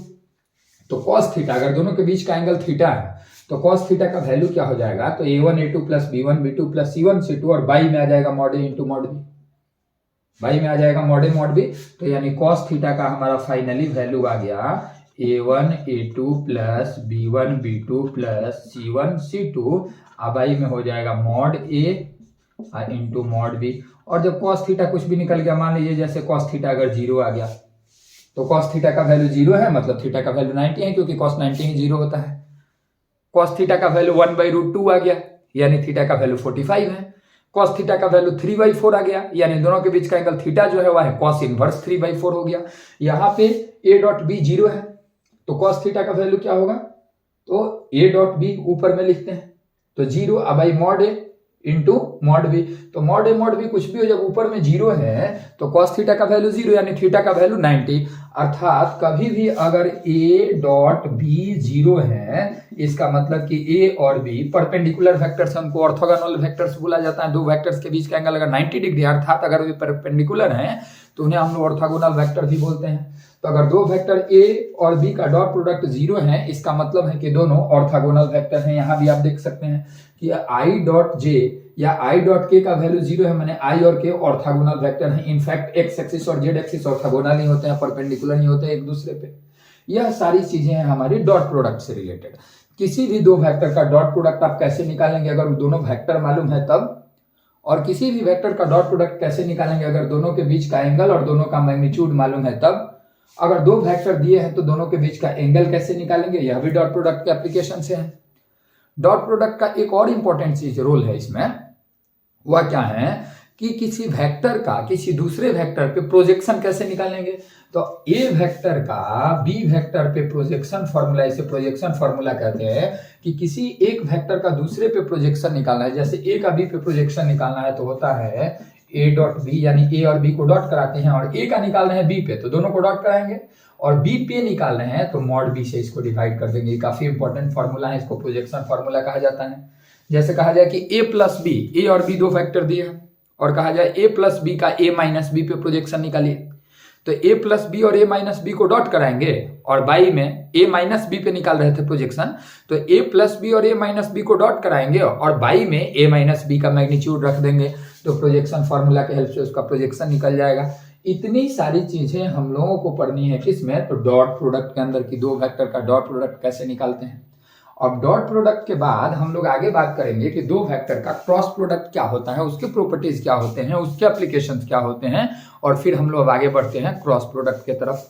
तो कॉस थीटा, अगर दोनों के बीच का एंगल थीटा है तो कॉस थीटा का वैल्यू क्या हो जाएगा, तो a1 a2 plus b1 b2 plus c1 c2, और बाई में आ जाएगा mod A into mod B, by में आ जाएगा मॉड ए मॉड बी। तो यानी कॉस थीटा का हमारा फाइनली वैल्यू आ गया a1 a2 plus b1 b2 plus c1 c2, by में हो जाएगा मॉड ए इंटू मॉड बी। और जब कॉस थीटा कुछ भी निकल गया, मान लीजिए जैसे कॉस थीटा अगर 0 आ गया तो कॉस थीटा का वैल्यू 0 है, मतलब थीटा का वैल्यू 90 है क्योंकि कॉस 90 ही 0 होता है। कॉस थीटा का वैल्यू 1/√2 आ गया यानी थीटा का वैल्यू 45 है। कॉस थीटा का वैल्यू 3/4 आ गया यानी दोनों के बीच का एंगल थीटा जो है वह है कॉस इनवर्स 3/4 हो गया। यहाँ पे ए डॉट बी 0 है तो कॉस थीटा का वैल्यू क्या होगा, तो ए डॉट बी ऊपर में लिखते हैं तो 0 by mod A into mod B. तो मॉड ए मॉड बी कुछ भी हो, जब ऊपर में 0 है तो कॉस थीटा का वैल्यू 0 यानी थीटा का वैल्यू 90। अर्थात कभी भी अगर ए डॉट बी 0 है इसका मतलब कि ए और बी परपेंडिकुलर वेक्टर्स, हमको ऑर्थोगोनल वेक्टर्स बोला जाता है। दो वेक्टर्स के बीच का एंगल अगर 90 डिग्री अर्थात अगर वे परपेंडिकुलर हैं तो उन्हें हम लोग ऑर्थोगोनल वेक्टर भी बोलते हैं। तो अगर दो वेक्टर ए और बी का डॉट प्रोडक्ट 0 है इसका मतलब है कि दोनों ऑर्थोगोनल वेक्टर हैं। यहाँ भी आप देख सकते हैं कि आई डॉट जे या आई डॉट के का वैल्यू 0 है, माने आई और के ऑर्थोगोनल वेक्टर हैं। इनफैक्ट एक्स एक्सिस और जेड एक्सिस ऑर्थोगोनल ही होते हैं, परपेंडिकुलर नहीं होते एक दूसरे पे। यह सारी चीजें हैं हमारी डॉट प्रोडक्ट से रिलेटेड। किसी भी दो वेक्टर का डॉट प्रोडक्ट आप कैसे निकालेंगे, अगर दोनों वेक्टर मालूम है तब। और किसी भी वेक्टर का डॉट प्रोडक्ट कैसे निकालेंगे, अगर दोनों के बीच का एंगल और दोनों का मैग्नीट्यूड मालूम है तब। अगर दो वेक्टर दिए हैं तो दोनों के बीच का एंगल कैसे निकालेंगे, यह भी डॉट प्रोडक्ट के एप्लीकेशन से है। डॉट प्रोडक्ट का एक और इंपॉर्टेंट चीज रोल है इसमें, वह क्या है कि किसी वेक्टर का किसी दूसरे वेक्टर पे प्रोजेक्शन कैसे निकालेंगे। तो ए वेक्टर का बी वेक्टर पे प्रोजेक्शन फॉर्मूला, इसे प्रोजेक्शन फॉर्मूला कहते हैं कि किसी एक वेक्टर का दूसरे पे प्रोजेक्शन निकालना है। जैसे ए का बी पे प्रोजेक्शन निकालना है तो होता है ए डॉट बी, यानी ए और बी को डॉट कराते हैं, और ए का निकाल रहे हैं बी पे तो दोनों को डॉट कराएंगे, और बी पे निकाल रहे हैं तो मॉड बी से इसको डिवाइड कर देंगे। काफी इंपॉर्टेंट फॉर्मूला है, इसको प्रोजेक्शन फॉर्मूला कहा जाता है। जैसे कहा जाए कि ए प्लस बी, ए और बी दो वेक्टर दिए हैं और कहा जाए ए प्लस बी का ए माइनस बी पे प्रोजेक्शन निकालिए, तो ए प्लस बी और ए माइनस बी को डॉट कराएंगे, और बाई में ए माइनस बी पे निकाल रहे थे प्रोजेक्शन, तो ए प्लस बी और ए माइनस बी को डॉट कराएंगे और बाई में ए माइनस बी का मैग्नीट्यूड रख देंगे, तो प्रोजेक्शन फॉर्मूला के हेल्प से उसका प्रोजेक्शन निकल जाएगा। इतनी सारी चीजें हम लोगों को पढ़नी है किसमें, तो डॉट प्रोडक्ट के अंदर की दो वेक्टर का डॉट प्रोडक्ट कैसे निकालते हैं। अब डॉट प्रोडक्ट के बाद हम लोग आगे बात करेंगे कि दो वेक्टर का क्रॉस प्रोडक्ट क्या होता है, उसके प्रॉपर्टीज क्या होते हैं, उसके एप्लीकेशंस क्या होते हैं, और फिर हम लोग आगे बढ़ते हैं क्रॉस प्रोडक्ट के तरफ।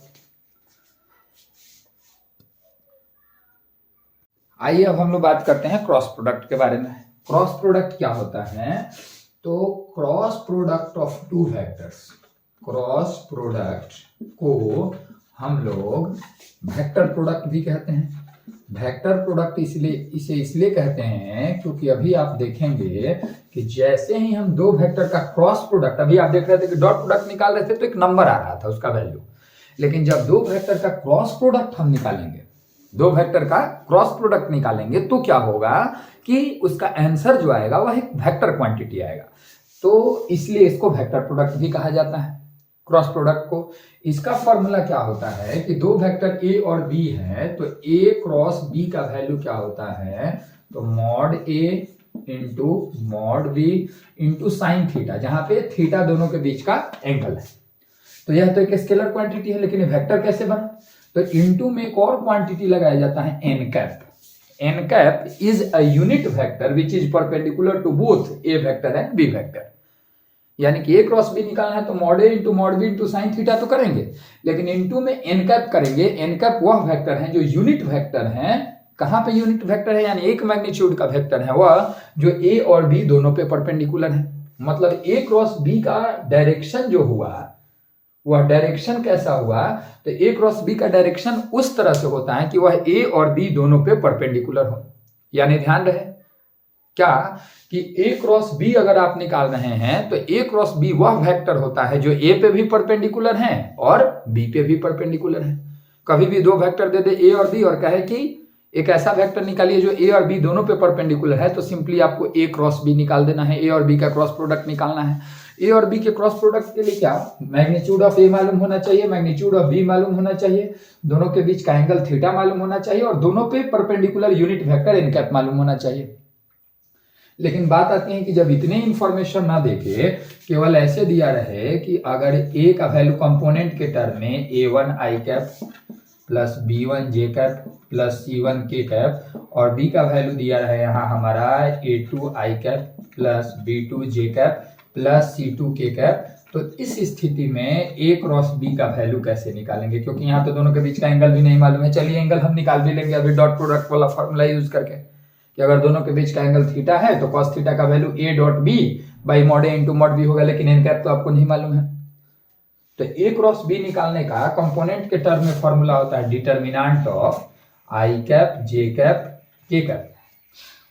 आइए अब हम लोग बात करते हैं क्रॉस प्रोडक्ट के बारे में। क्रॉस प्रोडक्ट क्या होता है, तो cross product of two vectors, cross product को हम लोग वेक्टर प्रोडक्ट भी कहते हैं। वेक्टर प्रोडक्ट इसलिए कहते हैं क्योंकि अभी आप देखेंगे कि जैसे ही हम दो वेक्टर का क्रॉस प्रोडक्ट, अभी आप देख रहे थे कि डॉट प्रोडक्ट निकाल रहे थे तो एक नंबर आ रहा था उसका वैल्यू, लेकिन जब दो वेक्टर का क्रॉस प्रोडक्ट हम निकालेंगे, दो वेक्टर का क्रॉस प्रोडक्ट निकालेंगे तो क्या होगा कि उसका आंसर जो आएगा वह एक वेक्टर क्वांटिटी आएगा। तो इसलिए इसको वेक्टर प्रोडक्ट भी कहा जाता है क्रॉस प्रोडक्ट को। इसका फॉर्मूला क्या होता है कि दो वेक्टर ए और बी है तो ए क्रॉस बी का वैल्यू क्या होता है, तो मॉड ए into mod b into sine theta, जहां पे थीटा दोनों के बीच का एंगल है। तो यह तो एक स्केलर क्वांटिटी है, लेकिन वेक्टर कैसे बना, तो इंटू में एक और क्वांटिटी लगाया जाता है n cap. N cap is a unit vector which is perpendicular to both a vector and b vector. यानी कि ए क्रॉस बी निकालना है तो मॉड ए into mod b into sine theta तो करेंगे, लेकिन इनटू में एन कैप करेंगे। एन कैप वह वेक्टर है जो यूनिट वेक्टर है। कहां पे यूनिट वेक्टर है? यानी एक मैग्नीट्यूड का वेक्टर है वह जो ए और बी दोनों पे परपेंडिकुलर है। मतलब ए क्रॉस बी का डायरेक्शन जो हुआ वह डायरेक्शन कैसा हुआ? तो ए क्रॉस बी का डायरेक्शन उस तरह से होता है कि वह ए और बी दोनों पे परपेंडिकुलर हो। यानी ध्यान रहे क्या कि ए क्रॉस बी अगर आप निकाल रहे हैं तो ए क्रॉस बी वह वेक्टर होता है जो ए पे भी परपेंडिकुलर है और बी पे भी परपेंडिकुलर है। कभी भी दो वेक्टर दे दे ए और बी और कहे कि एक ऐसा वेक्टर निकालिए जो ए और बी दोनों पे परपेंडिकुलर है, तो सिंपली आपको ए क्रॉस बी निकाल देना है। ए और बी का क्रॉस प्रोडक्ट निकालना है। ए और बी के क्रॉस प्रोडक्ट के लिए क्या मैग्नीट्यूड ऑफ ए मालूम होना चाहिए, मैग्नीट्यूड ऑफ बी मालूम होना चाहिए, दोनों के बीच का एंगल थीटा मालूम होना चाहिए और दोनों पे perpendicular unit vector N cap मालूम होना चाहिए। लेकिन बात आती है कि जब इतने इंफॉर्मेशन ना देके केवल ऐसे दिया रहे कि अगर ए का वैल्यू कंपोनेंट के टर्म में a1 i cap plus b1 j cap plus c1 k cap और b का वैल्यू दिया रहे यहाँ हमारा a2 आई कैप प्लस b2 जे कैप प्लस c2 के कैप, तो इस स्थिति में a क्रॉस b का वैल्यू कैसे निकालेंगे? क्योंकि यहाँ तो दोनों के बीच का एंगल भी नहीं मालूम है। चलिए एंगल हम निकाल भी लेंगे अभी डॉट प्रोडक्ट वाला फॉर्मूला यूज करके कि अगर दोनों के बीच का एंगल थीटा है तो cos थीटा का value a dot b by mod a into mod b होगा, लेकिन एन कैप तो आपको नहीं मालूम है। तो a क्रॉस b निकालने का कंपोनेंट के टर्म में फॉर्मूला होता है determinant of I cap J cap के कैप,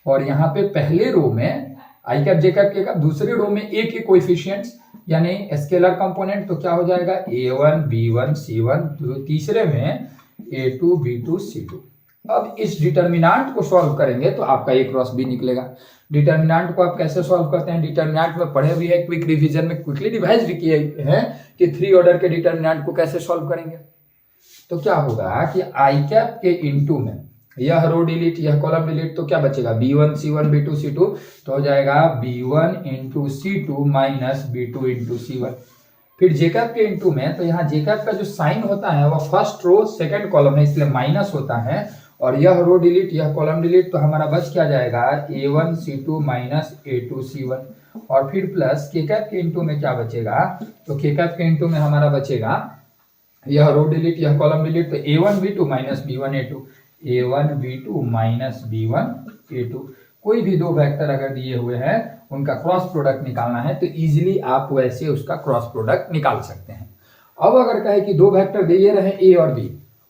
और यहाँ पे पहले रो में आई कैप जे कैप के कैप, दूसरे रो में a के कोएफिशिएंट्स यानी स्केलर कंपोनेंट, तो क्या हो जाएगा a1 b1 c1, तीसरे में a2 b2 c2। अब इस डिटर्मिनेंट को सॉल्व करेंगे तो आपका ए क्रॉस बी निकलेगा। डिटर्मिनेंट को आप कैसे सॉल्व करते हैं? डिटर्मिनेंट में पढ़े भी है, क्विक रिवीजन में क्विकली रिवाइज भी किए हैं कि 3 ऑर्डर के डिटर्मिनेंट को कैसे सॉल्व करेंगे। तो क्या होगा कि आई कैप के इनटू में यह रो डिलीट यह कॉलम डिलीट, तो क्या बचेगा b1 c1 b2 c2, तो हो जाएगा b1 into c2 minus b2 into c1। फिर जेकैप के इनटू में, तो यहाँ जेकैप का जो साइन होता है वह फर्स्ट रो सेकंड कॉलम है इसलिए माइनस होता है, और यह रो डिलीट यह कॉलम डिलीट, तो हमारा बच क्या जाएगा a1 c2 minus a2 c1, और फिर प्लस के कैप के इनटू में क्या बचेगा, तो के कैप के इनटू में हमारा बचेगा यह रो डिलीट यह कॉलम डिलीट, तो a1 b2 minus b1 a2, a1 b2 minus b1 a2। कोई भी दो वेक्टर अगर दिए हुए हैं उनका क्रॉस प्रोडक्ट निकालना है तो इजीली आप वैसे उसका क्रॉस प्रोडक्ट निकाल सकते हैं। अब अगर कहे कि दो वेक्टर दिए रहे ए और बी,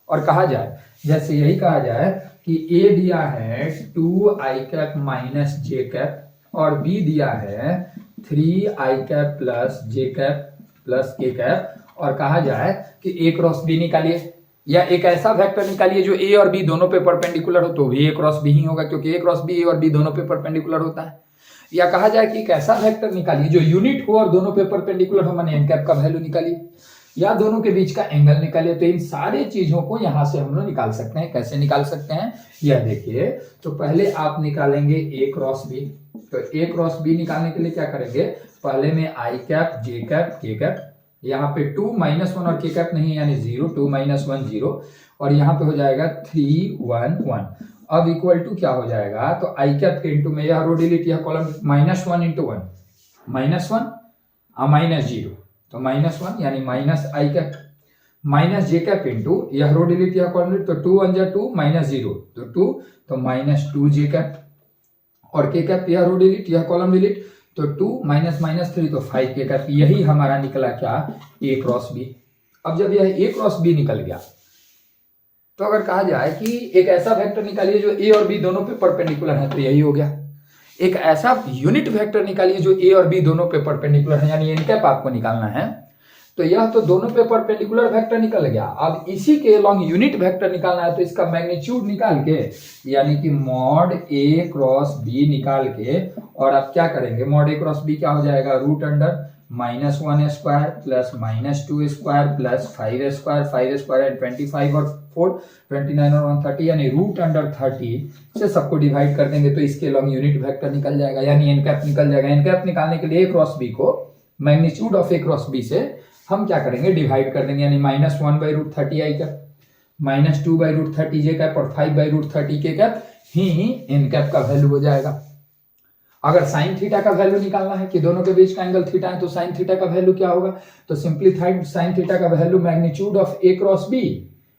और कहा जाए जैसे यही कहा जाए कि a दिया है 2 आई कैप माइनस जे कैप और b दिया है 3 आई कैप प्लस जे कैप प्लस के कैप, और कहा जाए कि a क्रॉस b निकालिए, या एक ऐसा वेक्टर निकालिए जो a और b दोनों पे परपेंडिकुलर हो, तो भी a क्रॉस b ही होगा क्योंकि a क्रॉस b a और b दोनों पे परपेंडिकुलर होता है। या कहा जाए कि एक ऐसा वेक्टर निकालिए जो यूनिट हो और दोनों पे परपेंडिकुलर हो, माने एन कैप का वैल्यू निकालिए, या दोनों के बीच का एंगल निकालिए। तो इन सारे चीजों को यहां से हम लोग निकाल सकते हैं। कैसे निकाल सकते हैं यह देखिए। तो पहले आप निकालेंगे a क्रॉस b, तो a क्रॉस b निकालने के लिए क्या करेंगे, पहले में आई कैप जे कैप के कैप, यहाँ पे 2 माइनस 1 और के कैप नहीं यानी 0, 2 माइनस 1 0, और यहाँ पे हो जाएगा 3 1 1। अब इक्वल टू क्या हो जाएगा, तो आई कैप के इंटू में यह रो डिलीट यह column minus 1 into 1 minus 1 minus 0, तो माइनस 1 यानी माइनस आई कैप माइनस जे कैप इंटू यह रो डिलीट यह कॉलम डिलीट, तो 2 1 जा 2 माइनस 0 तो 2, तो माइनस 2 जे कैप, और के कैप यह रो डिलीट यह कॉलम डिलीट, तो 2 माइनस माइनस 3 तो 5 के कैप। यही हमारा निकला क्या a क्रॉस b। अब जब यह a क्रॉस b निकल गया तो अगर कहा जाए कि एक ऐसा वेक्टर निकालिए जो a और b दोनों पे परपेंडिकुलर है, तो यही हो गया। एक ऐसा यूनिट वेक्टर निकालिए जो a और b दोनों पे परपेंडिकुलर है, यानी एन कैप आपको निकालना है, तो यह तो दोनों पे परपेंडिकुलर वेक्टर निकल गया। अब इसी के लॉन्ग यूनिट वेक्टर निकालना है, तो इसका मैग्नीट्यूड निकाल के यानी कि मॉड a क्रॉस b निकाल के, और आप क्या करेंगे मॉड a क्रॉस b क्या हो जाएगा root under minus 1 square plus minus 2 square plus 5 square, 5 square and 25 और 4 29 और 130, यानी रूट अंडर 30 से सबको डिवाइड कर देंगे तो इसके लॉन्ग यूनिट वेक्टर निकल जाएगा, यानी एन कैप निकल जाएगा। एन कैप निकालने के लिए a क्रॉस b को magnitude of a cross b से हम क्या करेंगे डिवाइड कर देंगे, यानी minus 1 by root 30 I cap minus 2 by root 30 J cap और 5 बाई रूट 30 के कैप। ही एन कैप का वैल्यू हो जाएगा। अगर साइन थीटा का वैल्यू निकालना है कि दोनों के बीच का एंगल थीटा है, तो साइन थीटा का वैल्यू क्या होगा, तो सिंपली साइन थीटा का value magnitude of A cross b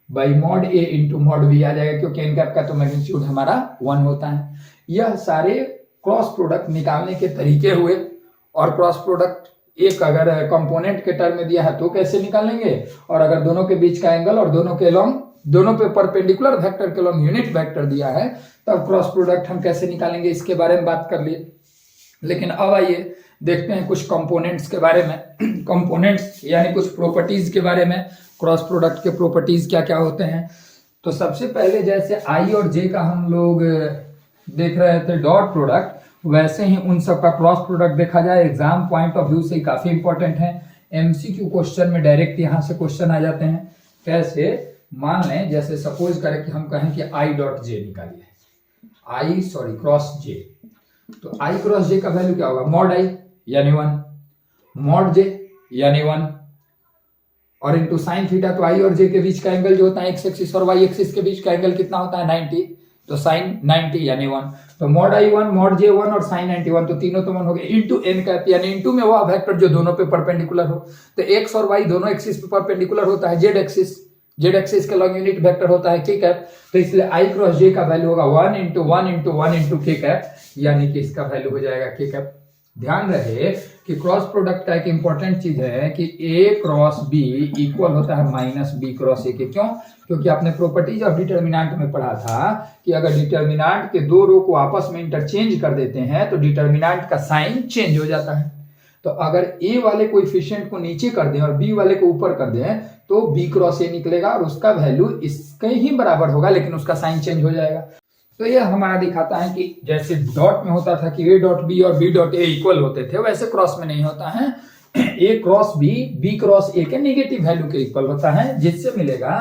by mod A into mod b आ जाएगा, क्योंकि एन कैप का तो मैग्नीट्यूड हमारा 1 होता है। यह सारे क्रॉस प्रोडक्ट निकालने के तरीके हुए। और क्रॉस प्रोडक्ट एक अगर कंपोनेंट के टर्म में दिया है तो कैसे निकालेंगे, और अगर दोनों के बीच का एंगल और दोनों के लॉन्ग, दोनों पे परपेंडिकुलर वेक्टर के लॉन्ग यूनिट वेक्टर दिया है, तब क्रॉस प्रोडक्ट हम कैसे निकालेंगे, इसके बारे में बात कर लिए। लेकिन अब आइए देखते हैं कुछ कंपोनेंट्स के बारे में, कंपोनेंट्स यानी कुछ प्रॉपर्टीज के बारे में। क्रॉस प्रोडक्ट के प्रॉपर्टीज क्या क्या होते हैं, तो सबसे पहले जैसे आई और जे का हम लोग देख रहे थे डॉट प्रोडक्ट, वैसे ही उन सब का क्रॉस प्रोडक्ट देखा जाए। एग्जाम पॉइंट ऑफ व्यू से काफी इंपॉर्टेंट है। एमसीक्यू क्वेश्चन में डायरेक्ट यहां से क्वेश्चन आ जाते हैं। कैसे, मान लें जैसे सपोज करें कि हम कहें कि आई डॉट जे निकालिए, क्रॉस जे, तो आई क्रॉस जे का वैल्यू क्या होगा, मॉड आई यानी 1, मॉड जे यानी 1, और इंटू साइन थीटा, तो आई और जे के बीच का एंगल जो होता है एक्स एक्सिस और वाई एक्सिस के बीच का एंगल कितना होता है 90, तो साइन 90 यानी 1, तो मॉड आई 1, मॉड जे 1 और साइन 91, तो तीनों तो 1 हो गए, इंटू एन कैप यानी इंटू में वह वेक्टर जो दोनों पे परपेंडिकुलर हो। तो एक्स और वाई दोनों एक्सिस पे परपेंडिकुलर होता है, जेड एक्सिस का लॉन्ग यूनिट वेक्टर होता है के कैप, तो इसलिए आई क्रॉस जे का वैल्यू होगा 1 इंटू 1 इंटू 1 इंटू के कैप, यानी कि इसका वैल्यू हो जाएगा के कैप। ध्यान रहे कि क्रॉस प्रोडक्ट का एक इंपॉर्टेंट चीज है कि ए क्रॉस बी इक्वल होता है माइनस बी क्रॉस ए के। क्यों, क्योंकि आपने प्रॉपर्टीज ऑफ डिटर्मिनेंट में पढ़ा था कि अगर डिटर्मिनेंट के दो रो को आपस में इंटरचेंज कर देते हैं तो डिटर्मिनेंट का साइन चेंज हो जाता है। तो अगर ए वाले कोएफिशिएंट को नीचे कर दें और बी वाले को ऊपर कर दें तो बी क्रॉस ए निकलेगा और उसका वैल्यू इसके ही बराबर होगा, लेकिन उसका साइन चेंज हो जाएगा। तो यह हमारा दिखाता है कि जैसे डॉट में होता था कि ए डॉट बी और बी डॉट ए इक्वल होते थे, वैसे क्रॉस में नहीं होता है। ए क्रॉस बी क्रॉस ए के नेगेटिव वैल्यू के इक्वल होता है, जिससे मिलेगा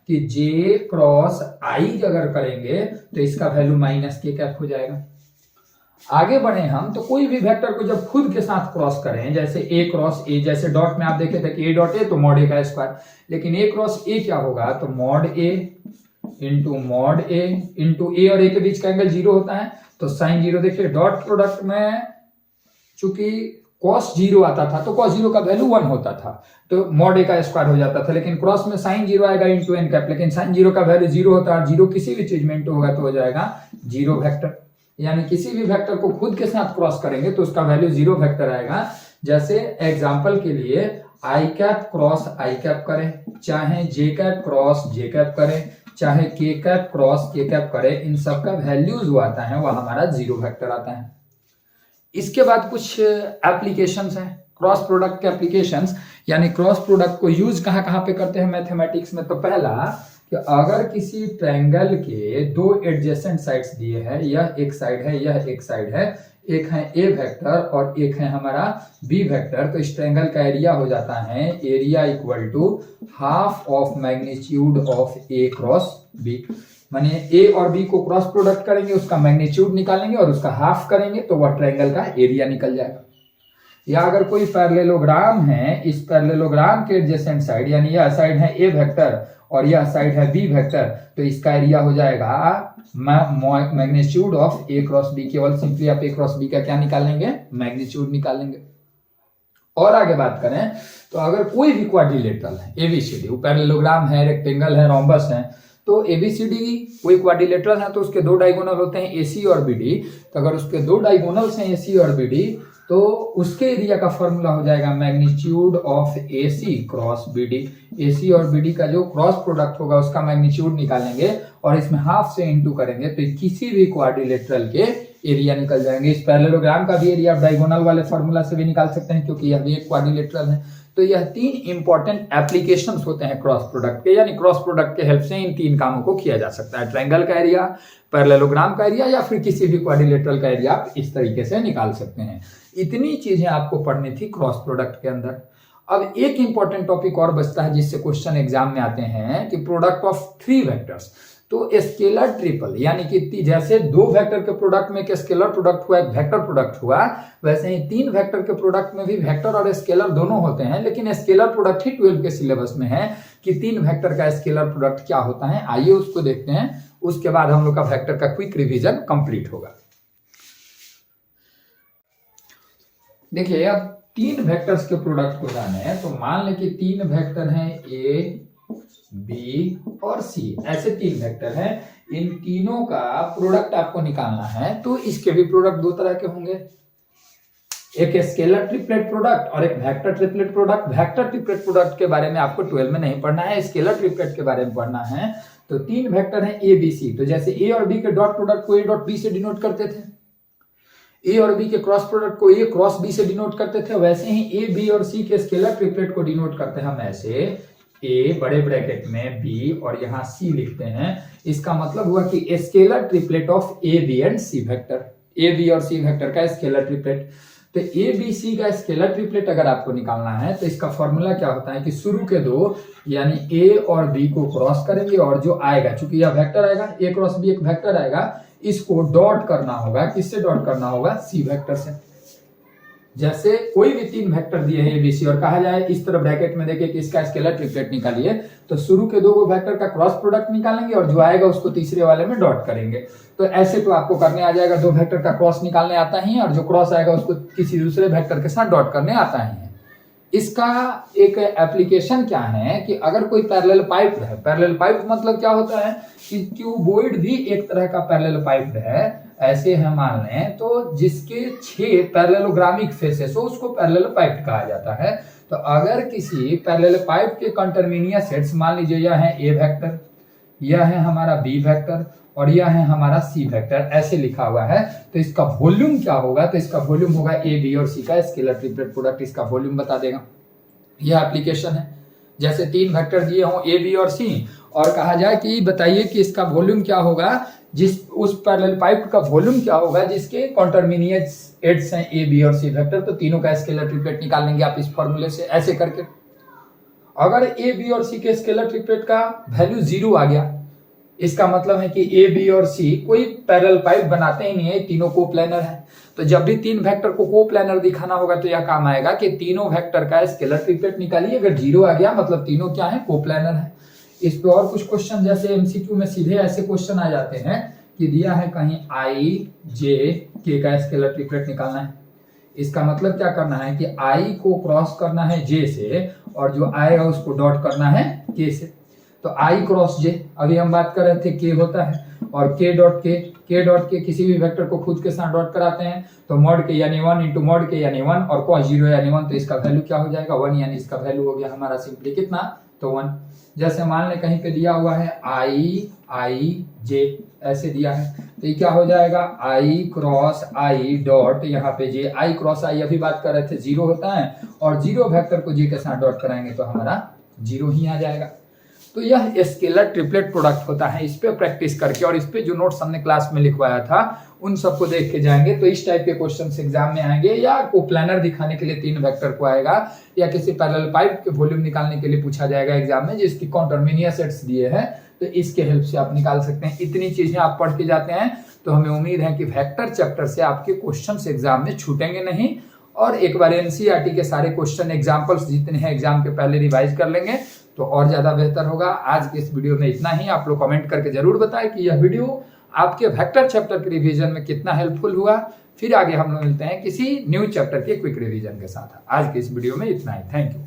कि जे क्रॉस आई अगर करेंगे तो इसका वैल्यू माइनस के कैप हो जाएगा। आगे बढ़े हम तो कोई भी वेक्टर को जब खुद के साथ क्रॉस करें, जैसे ए क्रॉस ए, जैसे डॉट में आप देखे थे कि ए डॉट ए तो मॉड ए का स्क्वायर, लेकिन ए क्रॉस ए क्या होगा, तो मॉड ए इंटू मॉड ए इंटू ए और ए के बीच का एंगल 0 होता है तो साइन 0। देखिए डॉट प्रोडक्ट में चूंकि कॉस 0 आता था तो कॉस 0 का वैल्यू 1 होता था तो मॉड ए का स्क्वायर हो जाता था, लेकिन क्रॉस में साइन 0 आएगा इंटू एन कैप, लेकिन साइन 0 का वैल्यू 0 होता है, 0 किसी भी चीज में इंटू होगा तो हो जाएगा 0 वेक्टर। यानी किसी भी वेक्टर को खुद के साथ क्रॉस करेंगे तो उसका वैल्यू 0 वेक्टर आएगा। जैसे एग्जांपल के लिए आई कैप क्रॉस आई कैप करें, चाहे जे कैप क्रॉस जे कैप करें, चाहे के कैप क्रॉस के कैप करें, इन सब का वैल्यू जो आता है वह हमारा 0 वेक्टर आता है। इसके बाद कुछ एप्लीकेशंस हैं क्रॉस प्रोडक्ट के एप्लीकेशंस, यानी क्रॉस प्रोडक्ट को यूज कहां कहां पे करते हैं मैथमेटिक्स में। तो पहला कि अगर किसी ट्रायंगल के दो एडजेसेंट साइड्स दिए हैं, यह एक साइड है यह एक साइड है, एक है ए वेक्टर और एक है हमारा बी वेक्टर, तो इस ट्रायंगल का एरिया हो जाता है area equal to half of magnitude of A cross B. माने ए और बी को क्रॉस प्रोडक्ट करेंगे, उसका मैग्नीट्यूड निकालेंगे और उसका हाफ करेंगे तो वह ट्रायंगल का एरिया निकल जाएगा। या अगर कोई पैरेललोग्राम है, इस पैरेललोग्राम के एडजेसेंट साइड यानी यह साइड है ए वेक्टर और यह साइड है बी वेक्टर, तो इसका एरिया हो जाएगा magnitude of A cross B. केवल सिंपली आप ए क्रॉस बी का क्या निकालेंगे, मैग्नीट्यूड निकालेंगे। और आगे बात करें तो अगर कोई भी क्वाड्रिलेटरल है एबीसीडी, वो पैरेललोग्राम है, रेक्टेंगल है, रोम्बस है, तो एबीसीडी कोई क्वाड्रिलेटरल है तो उसके दो डायगोनल होते हैं एसी और बीडी। तो अगर उसके दो डायगोनल्स हैं एसी और बीडी तो उसके एरिया का फॉर्मूला हो जाएगा magnitude of AC cross BD. AC और बीडी का जो क्रॉस प्रोडक्ट होगा उसका मैग्नीट्यूड निकालेंगे और इसमें हाफ से इंटू करेंगे तो किसी भी क्वाड्रिलेटरल के एरिया निकल जाएंगे। इस पैरेललोग्राम का भी एरिया आप डायगोनल वाले फॉर्मूला से भी निकाल सकते हैं क्योंकि यह भी एक क्वाड्रिलेटरल है। तो यह तीन इंपॉर्टेंट एप्लीकेशंस होते हैं क्रॉस प्रोडक्ट के, यानी क्रॉस प्रोडक्ट के हेल्प से इन तीन कामों को किया जा सकता है। ट्रायंगल का एरिया, पैरेललोग्राम का एरिया या फिर किसी भी क्वाड्रिलेटरल का एरिया आप इस तरीके से निकाल सकते हैं। इतनी चीजें आपको पढ़नी थी क्रॉस प्रोडक्ट के अंदर। अब एक इंपॉर्टेंट टॉपिक और बचता है जिससे क्वेश्चन एग्जाम में आते हैं कि प्रोडक्ट ऑफ 3 वेक्टर्स। तो स्केलर ट्रिपल यानी कि जैसे 2 वेक्टर के प्रोडक्ट में एक स्केलर प्रोडक्ट हुआ, एक वेक्टर प्रोडक्ट हुआ, वैसे ही 3 वेक्टर के प्रोडक्ट में भी वेक्टर और स्केलर दोनों होते हैं, लेकिन स्केलर प्रोडक्ट ही 12 के सिलेबस में है कि 3 वेक्टर का स्केलर प्रोडक्ट क्या होता है। आइए उसको देखते हैं। उसके बाद हम लोग का वेक्टर का क्विक रिवीजन कंप्लीट होगा। देखिए अब 3 वेक्टर्स के प्रोडक्ट को जाने हैं, तो मान लें कि 3 वेक्टर हैं ए, बी और सी, ऐसे 3 वेक्टर हैं। इन तीनों का प्रोडक्ट आपको निकालना है, तो इसके भी प्रोडक्ट 2 तरह के होंगे, एक स्केलर ट्रिपलेट प्रोडक्ट और एक vector triplet product. Vector triplet product के बारे में आपको 12 में नहीं पढ़ना है, स्केलर ट्रिपलेट के बारे में पढ़ना है। तो 3 वेक्टर हैं ए बी सी, तो जैसे ए और बी के डॉट प्रोडक्ट को ए डॉट बी से डिनोट करते थे, ए और बी के क्रॉस प्रोडक्ट को ए क्रॉस बी से डिनोट करते थे, वैसे ही ए बी और सी के स्केलर ट्रिपलेट को डिनोट करते हैं हम ऐसे, ए बड़े ब्रैकेट में बी और यहां सी लिखते हैं। इसका मतलब हुआ कि scalar triplet of A B and C vector, A B और सी वेक्टर का स्केलर ट्रिपलेट। तो ए बी सी का स्केलर ट्रिपलेट अगर आपको निकालना है तो इसका फॉर्मूला क्या होता है कि शुरू के 2 यानी ए और बी को क्रॉस करेंगे और जो आएगा, चूंकि यह वेक्टर आएगा, ए क्रॉस बी एक वेक्टर आएगा, इसको डॉट करना होगा, किससे डॉट करना होगा, सी वेक्टर से। जैसे कोई भी 3 वेक्टर दिए हैं ए बी सी और कहा जाए इस तरह ब्रैकेट में देखिए कि इसका स्केलर ट्रिपलेट निकालिए, तो शुरू के 2 वेक्टर का क्रॉस प्रोडक्ट निकालेंगे और जो आएगा उसको तीसरे वाले में डॉट करेंगे। तो ऐसे तो आपको करने आ जाएगा, 2 वेक्टर का क्रॉस निकालने आता ही है और जो क्रॉस आएगा उसको किसी दूसरे वेक्टर के साथ डॉट करने आता ही है। इसका एक एप्लीकेशन क्या है कि अगर कोई पैरेलल पाइप है, पैरेलल पाइप मतलब क्या होता है कि क्यूबॉइड भी एक तरह का पैरेलल पाइप है, ऐसे है मान लें, तो जिसके 6 पैरेललोग्रामिक फेसेस हो उसको पैरेलल पाइप कहा जाता है। तो अगर किसी पैरेलल पाइप के कंटरमीनियस सेट्स, मान लीजिए यह है ए वेक्टर, यह है हमारा बी वेक्टर और यह है हमारा सी वेक्टर, ऐसे लिखा हुआ है, तो इसका वॉल्यूम क्या होगा, तो इसका वॉल्यूम होगा ए बी और सी का स्केलर ट्रिपलेट प्रोडक्ट, इसका वॉल्यूम बता देगा। यह एप्लीकेशन है, जैसे 3 वेक्टर दिए हों ए बी और सी और कहा जाए कि बताइए कि इसका वॉल्यूम क्या होगा, जिस उस पैरेलल पाइप का वॉल्यूम क्या होगा जिसके कंटरमीनियस एड्स हैं ए बी और सी वेक्टर, तो तीनों का स्केलर ट्रिपलेट निकाल लेंगे आप इस फॉर्मूले से ऐसे करके। अगर ए बी और सी के स्केलर ट्रिपलेट का वैल्यू 0 आ गया, इसका मतलब है कि ए बी और सी कोई पैरेलल पाइप बनाते ही नहीं है, तीनों कोप्लेनर है। तो जब भी 3 वेक्टर को कोप्लेनर दिखाना होगा तो यह काम आएगा कि तीनों वेक्टर का स्केलर ट्रिपलेट निकालिए, अगर 0 आ गया मतलब तीनों क्या है, कोप्लेनर है। इस पे और कुछ क्वेश्चन जैसे एमसीक्यू में सीधे ऐसे क्वेश्चन आ जाते हैं कि दिया है कहीं आई जे के का स्केलर ट्रिपलेट निकालना है, इसका मतलब क्या करना है कि आई को क्रॉस करना है जे से और जो आएगा उसको डॉट करना है के से। तो आई क्रॉस जे, अभी हम बात कर रहे थे के होता है, और के डॉट के किसी भी वेक्टर को खुद के साथ डॉट कराते हैं, तो मॉड के यानी 1 इंटू मॉड के यानी 1 और cos 0 यानी 1, तो इसका वैल्यू क्या हो जाएगा 1, यानी इसका वैल्यू हो गया हमारा सिंपली कितना, तो 1। जैसे मान ले कहीं पे दिया हुआ है आई जे, ऐसे दिया है, तो ये क्या हो जाएगा आई क्रॉस आई डॉट यहाँ पे जे, आई क्रॉस आई अभी बात कर रहे थे 0 होता है और 0 वेक्टर को जे के साथ डॉट कराएंगे तो हमारा 0 ही आ जाएगा। तो यह स्केलर ट्रिपलेट प्रोडक्ट होता है। इस पे प्रैक्टिस करके और इस पे जो नोट्स हमने क्लास में लिखवाया था उन सबको देख के जाएंगे तो इस टाइप के क्वेश्चंस एग्जाम में आएंगे, या कोप्लेनर दिखाने के लिए 3 वेक्टर को आएगा, या किसी पैरेलल पाइप के वॉल्यूम निकालने के लिए पूछा जाएगा एग्जाम में जिसकी कंटरमीनियस सेट्स दिए हैं, तो इसके हेल्प से आप निकाल सकते हैं। इतनी चीजें आप पढ़ के जाते हैं तो हमें उम्मीद है कि वेक्टर चैप्टर से आपके क्वेश्चन एग्जाम में छूटेंगे नहीं, और एक बार एनसीईआरटी के सारे क्वेश्चन एग्जाम्पल्स जितने हैं एग्जाम के पहले रिवाइज कर लेंगे तो और ज्यादा बेहतर होगा। आज के इस वीडियो में इतना ही। आप लोग कमेंट करके जरूर बताएं कि यह वीडियो आपके वेक्टर चैप्टर के रिवीजन में कितना हेल्पफुल हुआ। फिर आगे हम लोग मिलते हैं किसी न्यू चैप्टर के क्विक रिवीजन के साथ। आज के इस वीडियो में इतना ही। Thank you.